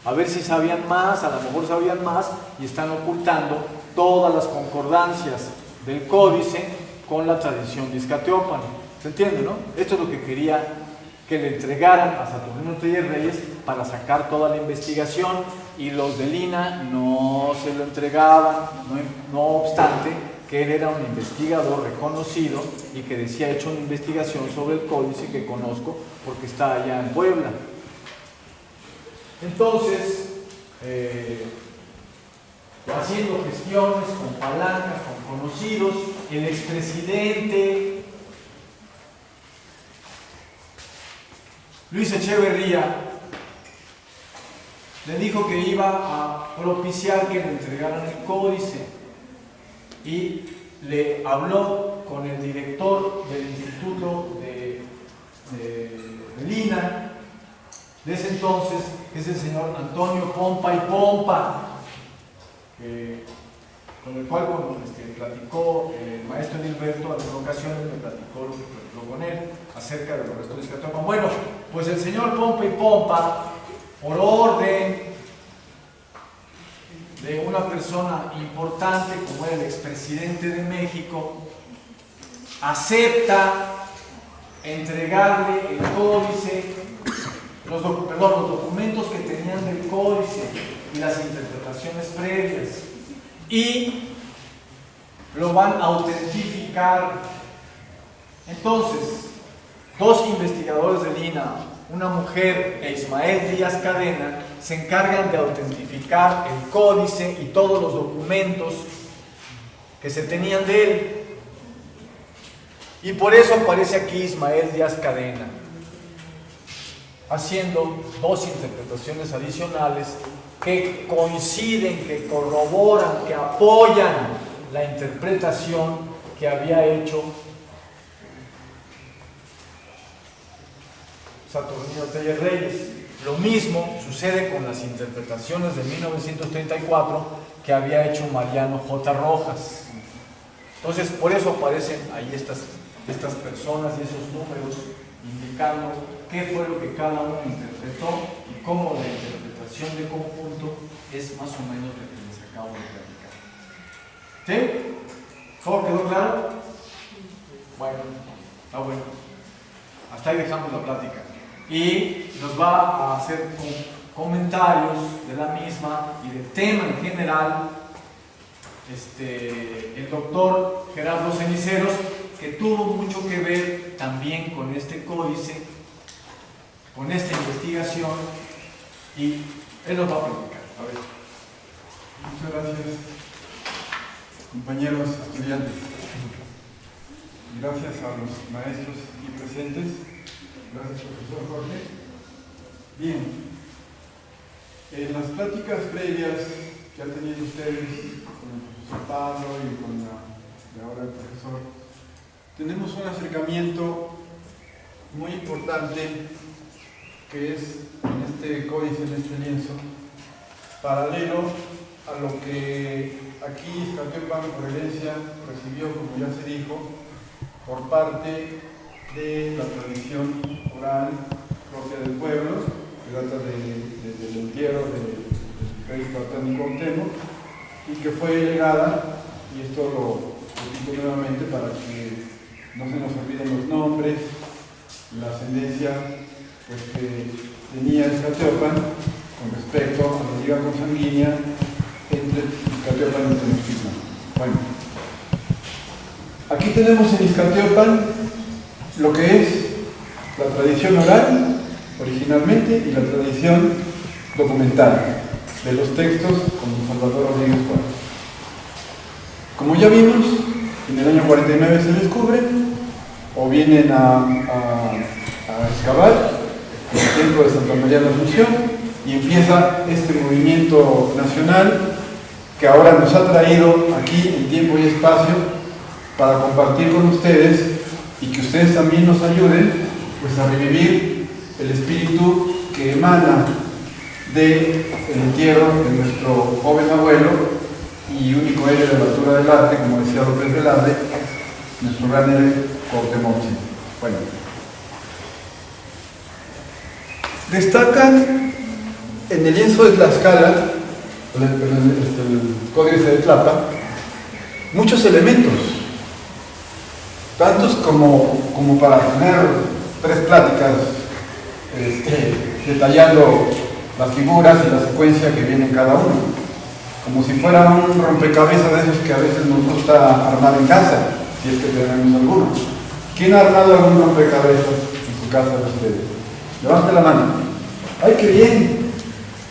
S1: a ver si sabían más, a lo mejor sabían más, y están ocultando todas las concordancias del códice con la tradición de Izcatiopan. ¿Se entiende, no? Esto es lo que quería que le entregaran a Saturnino Telles Reyes para sacar toda la investigación, y los del INAH no se lo entregaban, no obstante que él era un investigador reconocido y que decía: he hecho una investigación sobre el códice que conozco porque está allá en Puebla. Entonces, haciendo gestiones con palancas, con conocidos, el expresidente Luis Echeverría le dijo que iba a propiciar que le entregaran el códice, y le habló con el director del instituto del INAH de ese entonces, que es el señor Antonio Pompa y Pompa, con el cual platicó el maestro Edilberto. En una ocasión me platicó lo que platicó con él acerca de los restos de Izcatiopan. Bueno, pues el señor Pompa y Pompa, por orden de una persona importante como era el expresidente de México, acepta entregarle el códice, los documentos que tenían del códice y las interpretaciones previas, y lo van a autentificar. Entonces, dos investigadores del INAH, una mujer e Ismael Díaz Cadena, se encargan de autentificar el códice y todos los documentos que se tenían de él. Y por eso aparece aquí Ismael Díaz Cadena, haciendo dos interpretaciones adicionales que coinciden, que corroboran, que apoyan la interpretación que había hecho Saturnino Telles Reyes. Lo mismo sucede con las interpretaciones de 1934 que había hecho Mariano J. Rojas. Entonces, por eso aparecen ahí estas personas y esos números indicando qué fue lo que cada uno interpretó y cómo la interpretación de conjunto es más o menos lo que les acabo de platicar. ¿Sí? ¿Todo quedó claro? Bueno, está bueno. Hasta ahí dejamos la plática. Y nos va a hacer comentarios de la misma y del tema en general el doctor Gerardo Ceniceros, que tuvo mucho que ver también con este códice, con esta investigación, y él nos va a platicar. A ver.
S2: Muchas gracias, compañeros estudiantes. Gracias a los maestros y presentes. Gracias, profesor Jorge. Bien, en las pláticas previas que han tenido ustedes con el profesor Pablo y con ahora el profesor, tenemos un acercamiento muy importante que es en este códice, en este lienzo, paralelo a lo que aquí Izcatiopan por herencia recibió, como ya se dijo, por parte de la tradición oral propia del pueblo, que data del entierro del rey espartano Cuauhtémoc, y que fue legada, y esto lo repito nuevamente para que no se nos olviden los nombres, la ascendencia pues, que tenía Izcatiopan con respecto a la liga consanguínea entre Izcatiopan y Tenochtitlan. Bueno, aquí tenemos en Izcatiopan lo que es la tradición oral originalmente y la tradición documental de los textos con Salvador Rodríguez Juárez. como ya vimos, en el año 49 se descubre, o vienen a excavar en el templo de Santa María de la Asunción, y empieza este movimiento nacional que ahora nos ha traído aquí en tiempo y espacio para compartir con ustedes y que ustedes también nos ayuden pues a revivir el espíritu que emana del entierro de nuestro joven abuelo y único héroe de la altura del arte, como decía López Velarde, nuestro gran héroe Cuauhtémoc. Bueno, destacan en el lienzo de Tlaxcala, el Códice de Tlapa, muchos elementos, tantos como para tener 3 pláticas detallando las figuras y la secuencia que viene en cada uno, como si fuera un rompecabezas de esos que a veces nos gusta armar en casa, si es que tenemos alguno. ¿Quién ha armado algún rompecabezas en su casa de ustedes? Levante la mano. ¡Ay, qué bien!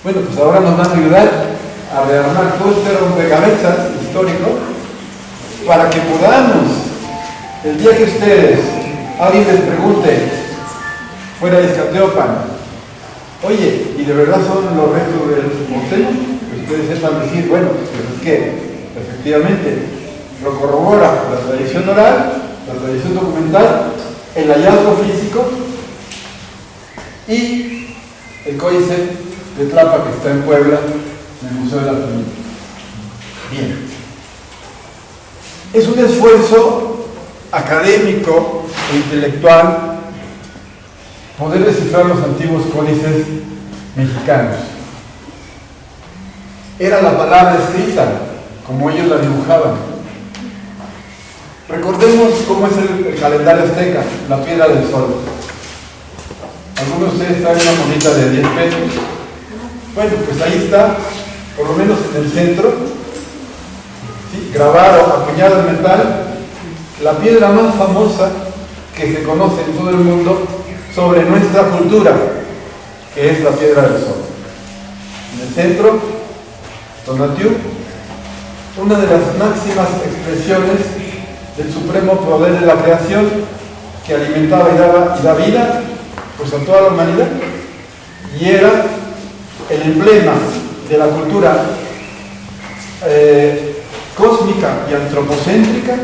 S2: Bueno, pues ahora nos van a ayudar a rearmar todo este rompecabezas histórico para que podamos, el día que ustedes, alguien les pregunte fuera de Izcatiopan, oye, ¿y de verdad son los restos del Cuauhtémoc? Que ustedes sepan decir, bueno, pues es que efectivamente lo corrobora la tradición oral, la tradición documental, el hallazgo físico y el códice de Tlapa que está en Puebla, en el Museo de la Familia. Bien. Es un esfuerzo académico e intelectual poder descifrar los antiguos códices mexicanos. Era la palabra escrita, como ellos la dibujaban. Recordemos cómo es el calendario azteca, la piedra del sol. Algunos de ustedes traen una moneda de 10 pesos. Bueno, pues ahí está, por lo menos en el centro, ¿sí?, grabado, acuñado en metal, la piedra más famosa que se conoce en todo el mundo sobre nuestra cultura, que es la piedra del sol. En el centro, Tonatiuh, una de las máximas expresiones del supremo poder de la creación que alimentaba y da vida pues a toda la humanidad, y era el emblema de la cultura cósmica y antropocéntrica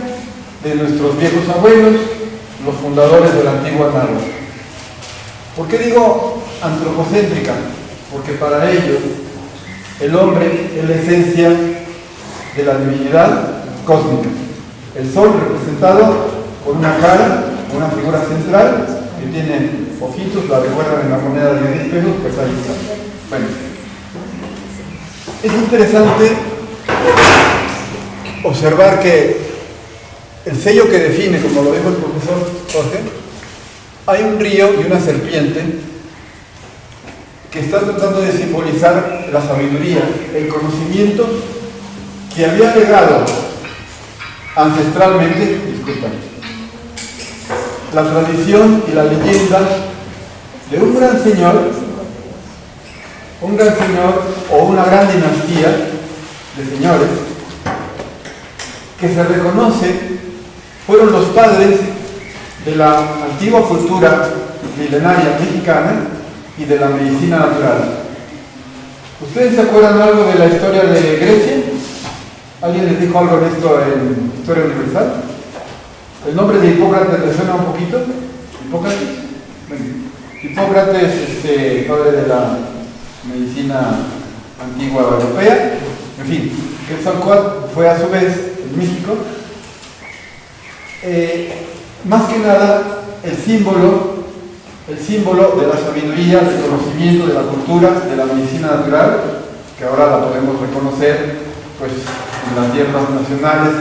S2: de nuestros viejos abuelos, los fundadores de la antigua náhuatl. ¿Por qué digo antropocéntrica? Porque para ellos el hombre es la esencia de la divinidad cósmica. El sol representado con una cara, una figura central que tiene ojitos, la recuerdan en la moneda de 10 pesos, pues ahí está. Bueno, es interesante observar que el sello que define, como lo dijo el profesor Jorge, hay un río y una serpiente que está tratando de simbolizar la sabiduría, el conocimiento que había legado ancestralmente, la tradición y la leyenda de un gran señor o una gran dinastía de señores que se reconoce fueron los padres de la antigua cultura milenaria mexicana y de la medicina natural. ¿Ustedes se acuerdan algo de la historia de Grecia? ¿Alguien les dijo algo de esto en Historia Universal? ¿El nombre de Hipócrates les suena un poquito? ¿Hipócrates? Bueno, Hipócrates, padre de la medicina antigua europea. En fin, Quetzalcóatl fue a su vez en México. Más que nada, el símbolo de la sabiduría, del conocimiento, de la cultura, de la medicina natural, que ahora la podemos reconocer pues, en las tierras nacionales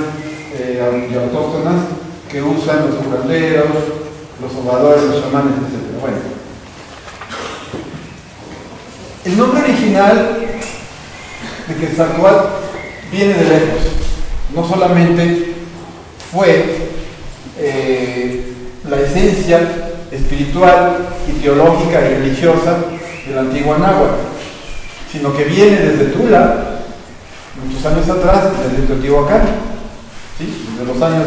S2: y autóctonas que usan los curanderos, los sobadores, los chamanes, etc. Bueno, el nombre original de Quetzalcóatl viene de lejos. No solamente fue la esencia espiritual y teológica y religiosa de la antigua náhuatl, sino que viene desde Tula, muchos años atrás, desde Teotihuacán. ¿sí? Desde los años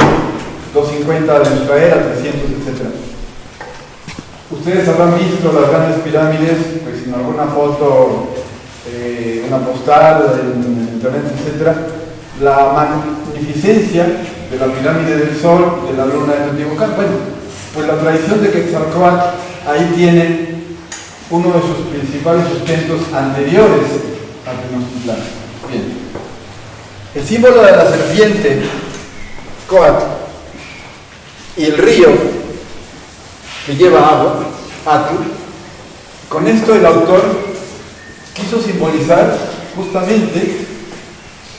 S2: 250 de nuestra era, 300, etc. Ustedes habrán visto las grandes pirámides, pues en alguna foto, una postal, en internet, etc. La magnificencia de la pirámide del Sol, de la luna de Teotihuacán. Bueno, pues la tradición de Quetzalcóatl ahí tiene uno de sus principales sustentos anteriores a Tenochtitlán. Bien. El símbolo de la serpiente, Coatl, y el río que lleva agua, Atl, con esto el autor quiso simbolizar justamente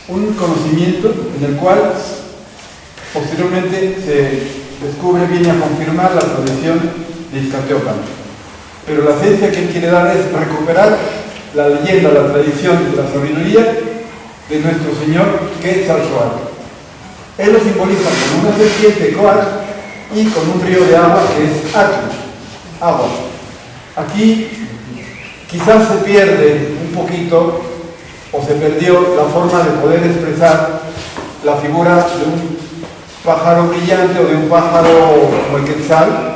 S2: un conocimiento en el cual posteriormente se descubre, viene a confirmar la tradición de Izcatiopan. Pero la esencia que él quiere dar es recuperar la leyenda, la tradición de la sabiduría de nuestro Señor Quetzalcóatl. Él lo simboliza con una serpiente, Coatl, y con un río de agua que es Atl, agua. Aquí quizás se pierde un poquito, o se perdió la forma de poder expresar la figura de un pájaro brillante o de un pájaro como el quetzal.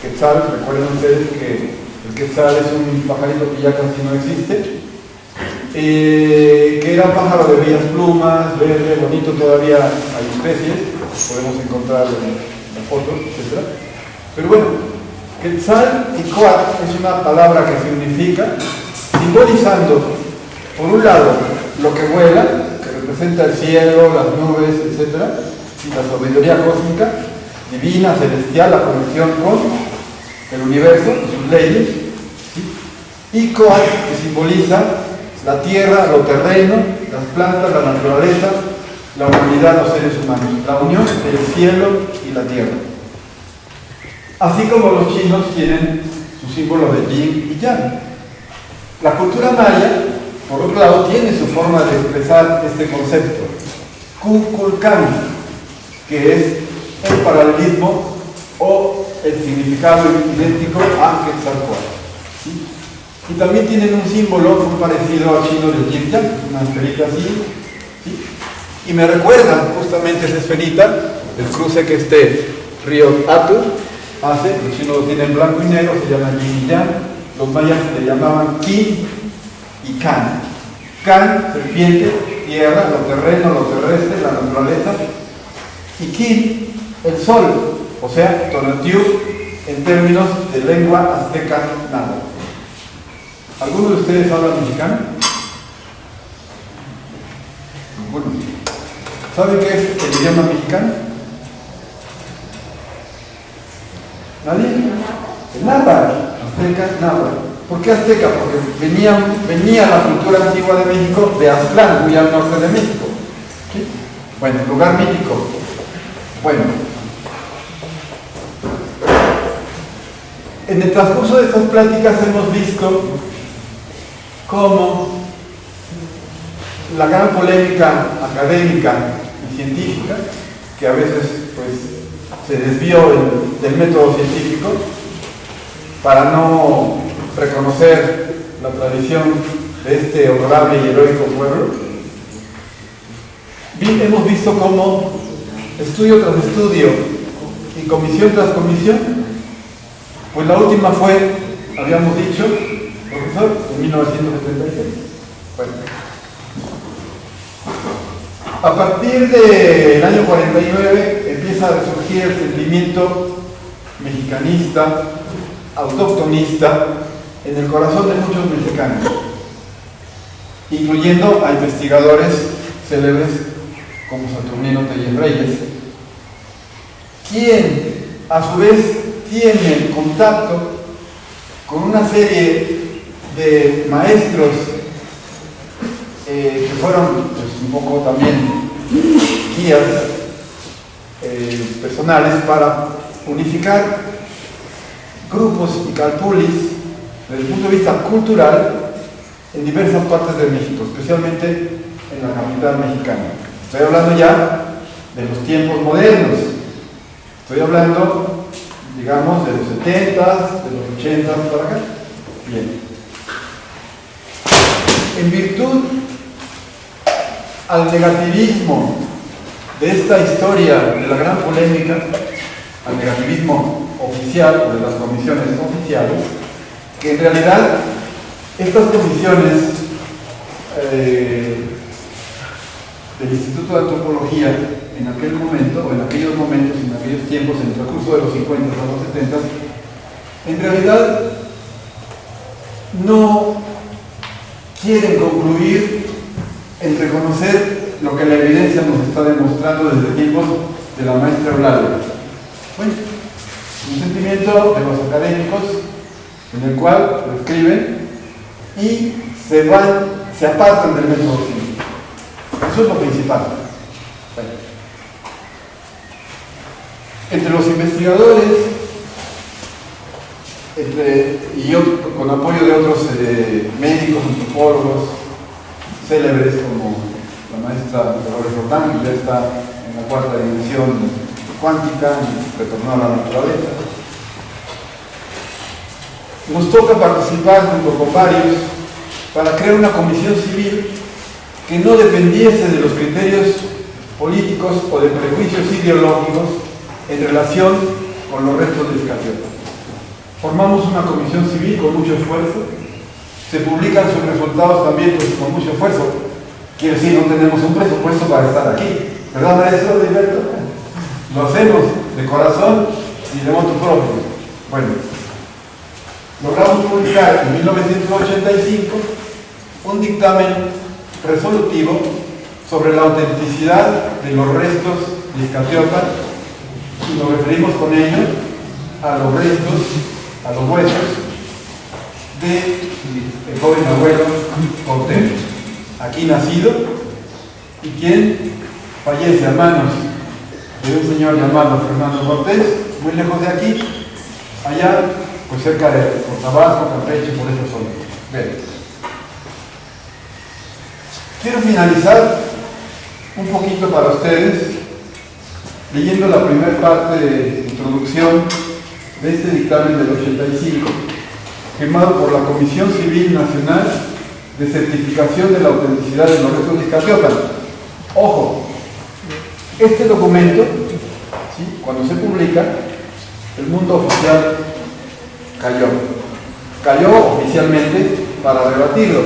S2: Quetzal, recuerden ustedes que el quetzal es un pajarito que ya casi no existe, que era pájaro de bellas plumas, verde, bonito, todavía hay especies, podemos encontrar en las fotos, etc. Pero bueno, quetzal y coatl es una palabra que significa, simbolizando, por un lado, lo que vuela, que representa el cielo, las nubes, etc., y la sabiduría cósmica, divina, celestial, la conexión con el universo y sus leyes, ¿sí? Y coatl, que simboliza la tierra, lo terreno, las plantas, la naturaleza, la humanidad, los seres humanos, la unión del cielo y la tierra. Así como los chinos tienen su símbolo de yin y yang. La cultura maya, por otro lado, tiene su forma de expresar este concepto, Kukulcán, que es el paralelismo o el significado idéntico a Quetzalcóatl. ¿Sí? Y también tienen un símbolo muy parecido al chino del yin yang, una esferita así, ¿sí? Y me recuerda justamente esa esferita, el cruce que este río Atl hace. Los chinos lo tienen blanco y negro, se llama yin y yang. Los mayas le llamaban Qin y Can. Can, serpiente, tierra, lo terreno, lo terrestre, la naturaleza. Y Qin, el sol, o sea, Tonatiuh, en términos de lengua azteca náhuatl. ¿Alguno de ustedes habla mexicano? Bueno, ¿saben qué es el idioma mexicano? ¿Nadie? El náhuatl, azteca náhuatl. ¿Por qué azteca? Porque venía la cultura antigua de México de Aztlán, muy al norte de México. ¿Sí? Bueno, lugar mítico. Bueno, en el transcurso de estas pláticas hemos visto cómo la gran polémica académica y científica, que a veces pues, se desvió del método científico para no reconocer la tradición de este honorable y heroico pueblo, hemos visto cómo estudio tras estudio y comisión tras comisión, pues la última fue, habíamos dicho, profesor, en 1976. Bueno, a partir del año 49 empieza a resurgir el sentimiento mexicanista, autoctonista, en el corazón de muchos mexicanos, incluyendo a investigadores célebres como Saturnino Tellez Reyes, quien a su vez tiene contacto con una serie de maestros que fueron pues, un poco también guías personales para unificar grupos y calpulis desde el punto de vista cultural en diversas partes de México, especialmente en la capital mexicana. Estoy hablando ya de los tiempos modernos, estoy hablando, digamos, de los 70s, de los 80s para acá. Bien. En virtud al negativismo de esta historia, de la gran polémica al negativismo oficial, o de las comisiones oficiales, que en realidad estas comisiones del Instituto de Antropología, en aquel momento, o en aquellos momentos, en aquellos tiempos, en el transcurso de los 50 a los 70, en realidad no quieren concluir en reconocer lo que la evidencia nos está demostrando desde tiempos de la maestra Eulalia. Bueno, un sentimiento de los académicos en el cual lo escriben y se apartan del método científico. Eso es lo principal. Bueno. Entre los investigadores, con apoyo de otros médicos, antropólogos, célebres como la maestra Dolores Roldán, que ya está en la cuarta dimensión cuántica y retornó a la naturaleza. Nos toca participar junto con varios para crear una comisión civil que no dependiese de los criterios políticos o de prejuicios ideológicos en relación con los restos de Izcatiopan. Formamos una comisión civil con mucho esfuerzo, se publican sus resultados también pues, con mucho esfuerzo. Quiere decir, no tenemos un presupuesto para estar aquí, ¿verdad, maestro Gilberto? Lo hacemos de corazón y de motu propio. Bueno, logramos publicar en 1985 un dictamen resolutivo sobre la autenticidad de los restos de Izcatiopan, y nos referimos con ello a los restos, a los huesos del joven abuelo Cuauhtémoc, aquí nacido, y quien fallece a manos de un señor llamado Fernando Cortés, muy lejos de aquí, allá, pues cerca de Tabasco, Campeche, por esa zona. Bien. Quiero finalizar un poquito para ustedes leyendo la primera parte de introducción de este dictamen del 85, firmado por la Comisión Civil Nacional de Certificación de la Autenticidad de los Restos de Izcatiopan. Ojo, este documento, ¿sí?, cuando se publica, el mundo oficial cayó oficialmente para rebatirlo,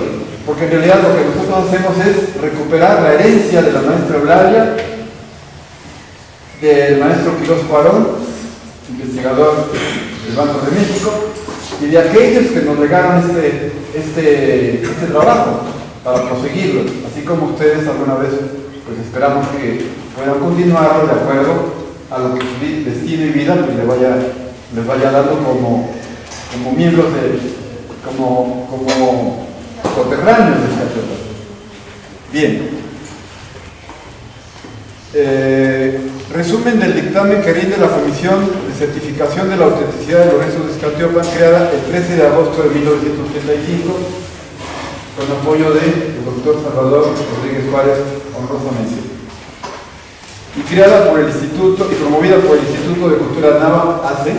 S2: porque en realidad lo que nosotros hacemos es recuperar la herencia de la maestra Eulalia, del maestro Quirós Cuarón, investigador del Banco de México, y de aquellos que nos legaron este trabajo para proseguirlo, así como ustedes alguna vez pues esperamos que puedan continuarlo de acuerdo a lo que su destino y vida pues les vaya dando como miembros como coterráneos de Izcatiopan. Bien. Resumen del dictamen que rinde la Comisión de Certificación de la Autenticidad de los Restos de Izcatiopan, creada el 13 de agosto de 1935 con apoyo del doctor Salvador Rodríguez Juárez, honrosamente, y creada por el Instituto y promovida por el Instituto de Cultura NAVA, ACE,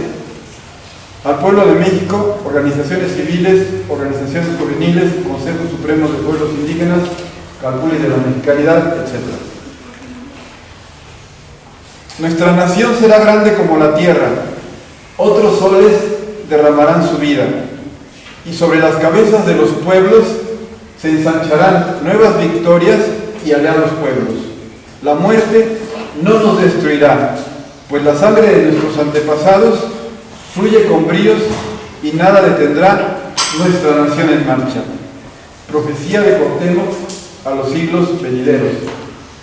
S2: al pueblo de México, organizaciones civiles, organizaciones juveniles, Consejos Supremos de Pueblos Indígenas, Calculi de la Mexicanidad, etc. Nuestra nación será grande como la tierra, otros soles derramarán su vida, y sobre las cabezas de los pueblos se ensancharán nuevas victorias y harán los pueblos. La muerte no nos destruirá, pues la sangre de nuestros antepasados fluye con bríos y nada detendrá nuestra nación en marcha. Profecía de Cuauhtémoc a los siglos venideros,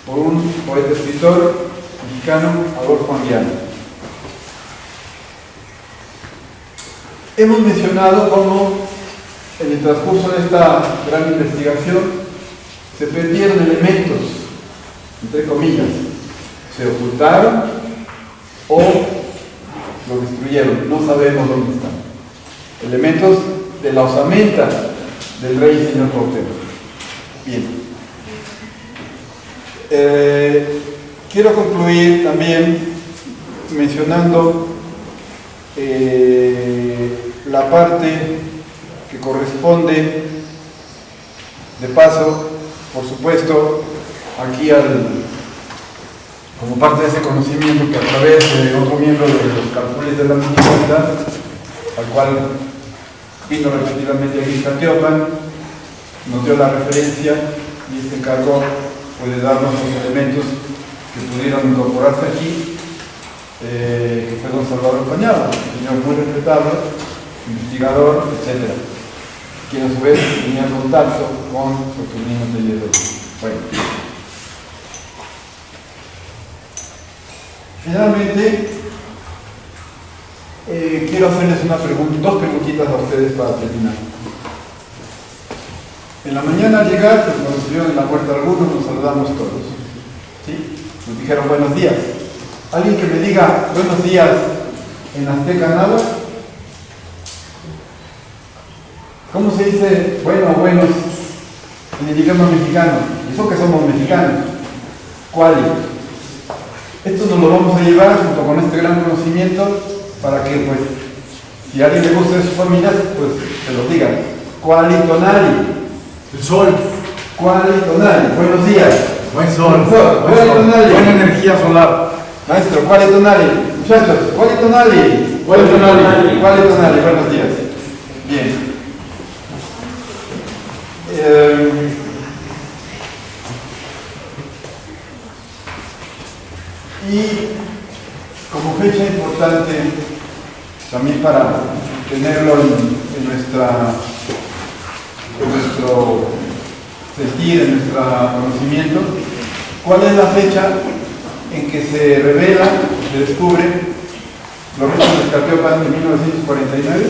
S2: por un poeta escritor mexicano, Adolfo Anguiano. Hemos mencionado cómo en el transcurso de esta gran investigación se perdieron elementos, entre comillas, se ocultaron o lo destruyeron, no sabemos dónde están. Elementos de la osamenta del rey y señor Cuauhtémoc. Bien. Quiero concluir también mencionando la parte que corresponde, de paso, por supuesto, aquí como parte de ese conocimiento que a través de otro miembro de los Caracteres de la Municipalidad, al cual vino repetidamente aquí en Ixtactiopan, nos dio la referencia y se encargó de darnos los elementos que pudieron incorporarse aquí, que fue don Salvador Pañado, un señor muy respetable, investigador, etc., quien a su vez tenía contacto con Saturnino Telledo. Bueno. Finalmente, quiero hacerles dos preguntitas a ustedes para terminar. En la mañana al llegar, pues nos recibieron en la puerta algunos, nos saludamos todos. ¿Sí? Nos dijeron buenos días. ¿Alguien que me diga buenos días en azteca náhuatl? ¿Cómo se dice buenos en el idioma mexicano? Eso que somos mexicanos. ¿Cuál? Esto nos lo vamos a llevar junto con este gran conocimiento para que, pues, si a alguien le gusta de sus familias, pues se lo digan. ¿Cuál tonali?
S1: El sol.
S2: ¿Cuál tonali? Buenos días.
S1: Buen sol.
S2: Buena
S1: energía solar.
S2: Maestro, ¿cuál tonali? Muchachos, ¿cuál tonali?
S1: ¿Cuál tonali?
S2: ¿Cuál tonali? Buenos días. Bien. Y como fecha importante, también para tenerlo en nuestro sentir, en nuestro conocimiento, ¿cuál es la fecha en que se revela, se descubre los restos de Ixtactiopan de 1949?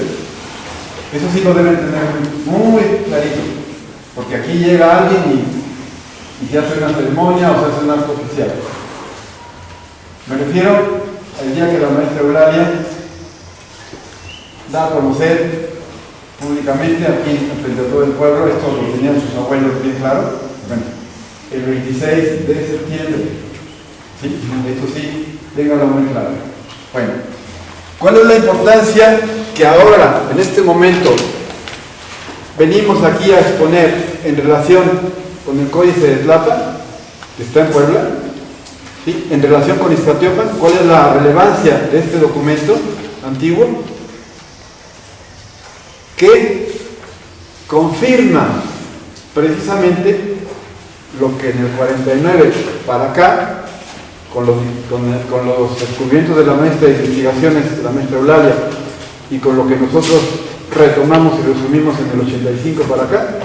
S2: Eso sí lo deben tener muy clarito, porque aquí llega alguien y se hace una ceremonia o se hace un acto oficial. Me refiero al día que la maestra Eulalia da a conocer públicamente aquí frente a todo el pueblo, esto lo tenían sus abuelos bien claro, bueno, el 26 de septiembre, ¿sí? Esto sí, ténganlo muy claro. Bueno, ¿cuál es la importancia que ahora, en este momento, venimos aquí a exponer en relación con el Códice de Tlapa, que está en Puebla? ¿Sí? En relación con Ixtactiopan, ¿cuál es la relevancia de este documento antiguo? Que confirma precisamente lo que en el 49 para acá, con los descubrimientos de la maestra de investigaciones, de la maestra Eulalia, y con lo que nosotros retomamos y resumimos en el 85 para acá,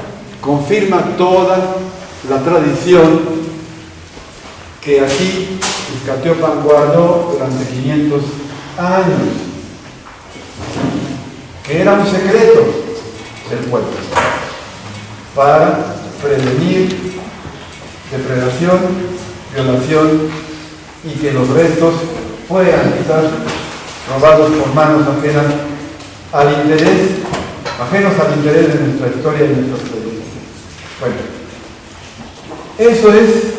S2: confirma toda la tradición que aquí Ixtactiopan guardó durante 500 años, que era un secreto del pueblo, para prevenir depredación, violación y que los restos fueran quizás robados por manos ajenos al interés de nuestra historia y de nuestras tradiciones. Bueno, eso es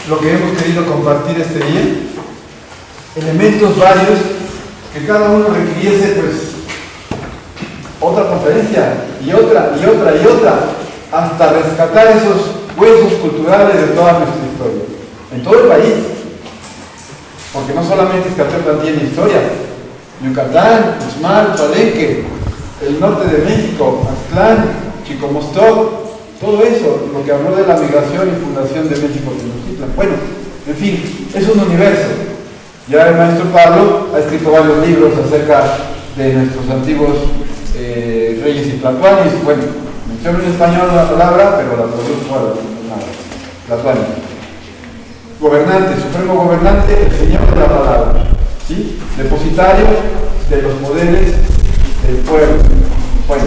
S2: lo que hemos querido compartir este día, elementos varios que cada uno requiriese pues otra conferencia y otra, hasta rescatar esos huesos culturales de toda nuestra historia, en todo el país, porque no solamente Ixtactiopan tiene historia, Yucatán, Uxmal, Palenque, el norte de México, Aztlán, Chicomostoc, todo eso, lo que habló de la migración y fundación de México Tenochtitlan. Bueno, en fin, es un universo. Ya el maestro Pablo ha escrito varios libros acerca de nuestros antiguos reyes y tlatoanis. Bueno, menciono en español la palabra, pero la traduzco a la tlatoani. Gobernante, supremo gobernante, el señor de la palabra, ¿sí? Depositario de los poderes del pueblo. Bueno,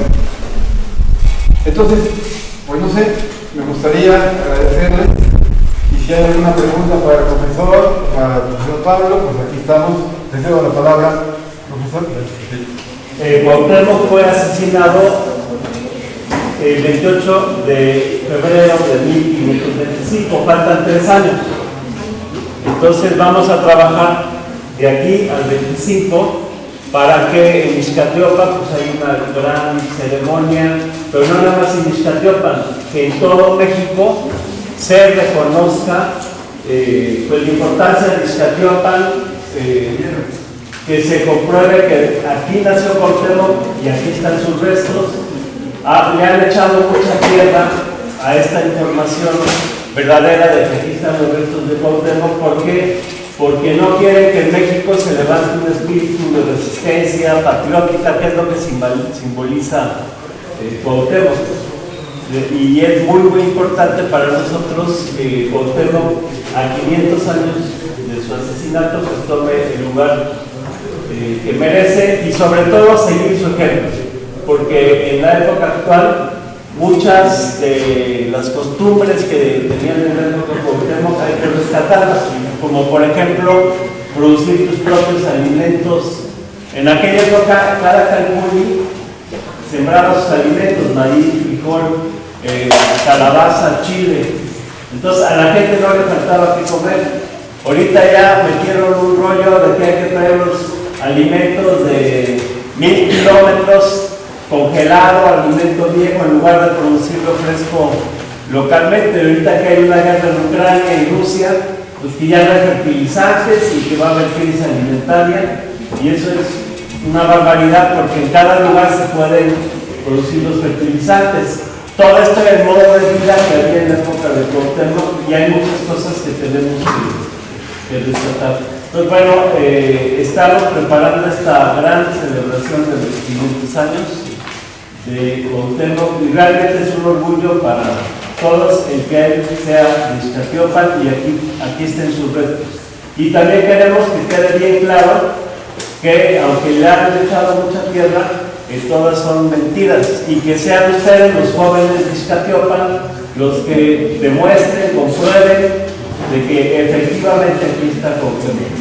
S2: entonces, pues no sé, me gustaría agradecerles, y si hay alguna pregunta para el profesor Pablo, pues aquí estamos. Les cedo la palabra, profesor.
S3: Cuauhtémoc fue asesinado el 28 de febrero de 1525, faltan 3 años. Entonces vamos a trabajar de aquí al 25 para que en Ixtactiopan pues hay una gran ceremonia, pero no nada más en Ixtactiopan, que en todo México se reconozca pues la importancia de Ixtaciopan, que se compruebe que aquí nació Cuauhtémoc y aquí están sus restos. Le han echado mucha tierra a esta información verdadera de que aquí están los restos de Cuauhtémoc. ¿Por qué? Porque no quieren que en México se levante un espíritu de resistencia patriótica, que es lo que simboliza Cuauhtémoc. Y es muy, muy importante para nosotros que Cuauhtémoc, a 500 años de su asesinato, pues tome el lugar que merece, y sobre todo seguir su ejemplo, porque en la época actual muchas de las costumbres que tenían en la época de Cuauhtémoc hay que rescatarlas, como por ejemplo producir tus propios alimentos. En aquella época cada calpulli sembraba sus alimentos, maíz, frijol, calabaza, chile. Entonces a la gente no le faltaba qué comer. Ahorita ya metieron un rollo de que hay que traer los alimentos de 1000 kilómetros congelado, alimento viejo, en lugar de producirlo fresco localmente. Ahorita que hay una guerra en Ucrania y Rusia, pues que ya no hay fertilizantes y que va a haber crisis alimentaria, y eso es una barbaridad, porque en cada lugar se pueden producir los fertilizantes. Todo esto es el modo de vida que había en la época de Cuauhtémoc, y hay muchas cosas que tenemos que rescatar. Pues bueno, estamos preparando esta gran celebración de los 500 años de Cuauhtémoc, y realmente es un orgullo para todos el que él sea de Ixtaciopan y aquí estén sus restos. Y también queremos que quede bien claro que, aunque le han echado mucha tierra, todas son mentiras, y que sean ustedes, los jóvenes de Ixtaciopan, los que demuestren, comprueben de que efectivamente aquí está Cuauhtémoc,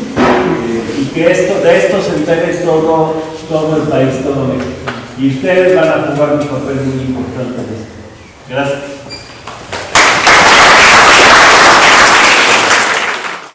S3: y que de esto se entere todo el país, todo México, y ustedes van a jugar un papel muy importante en esto. Gracias.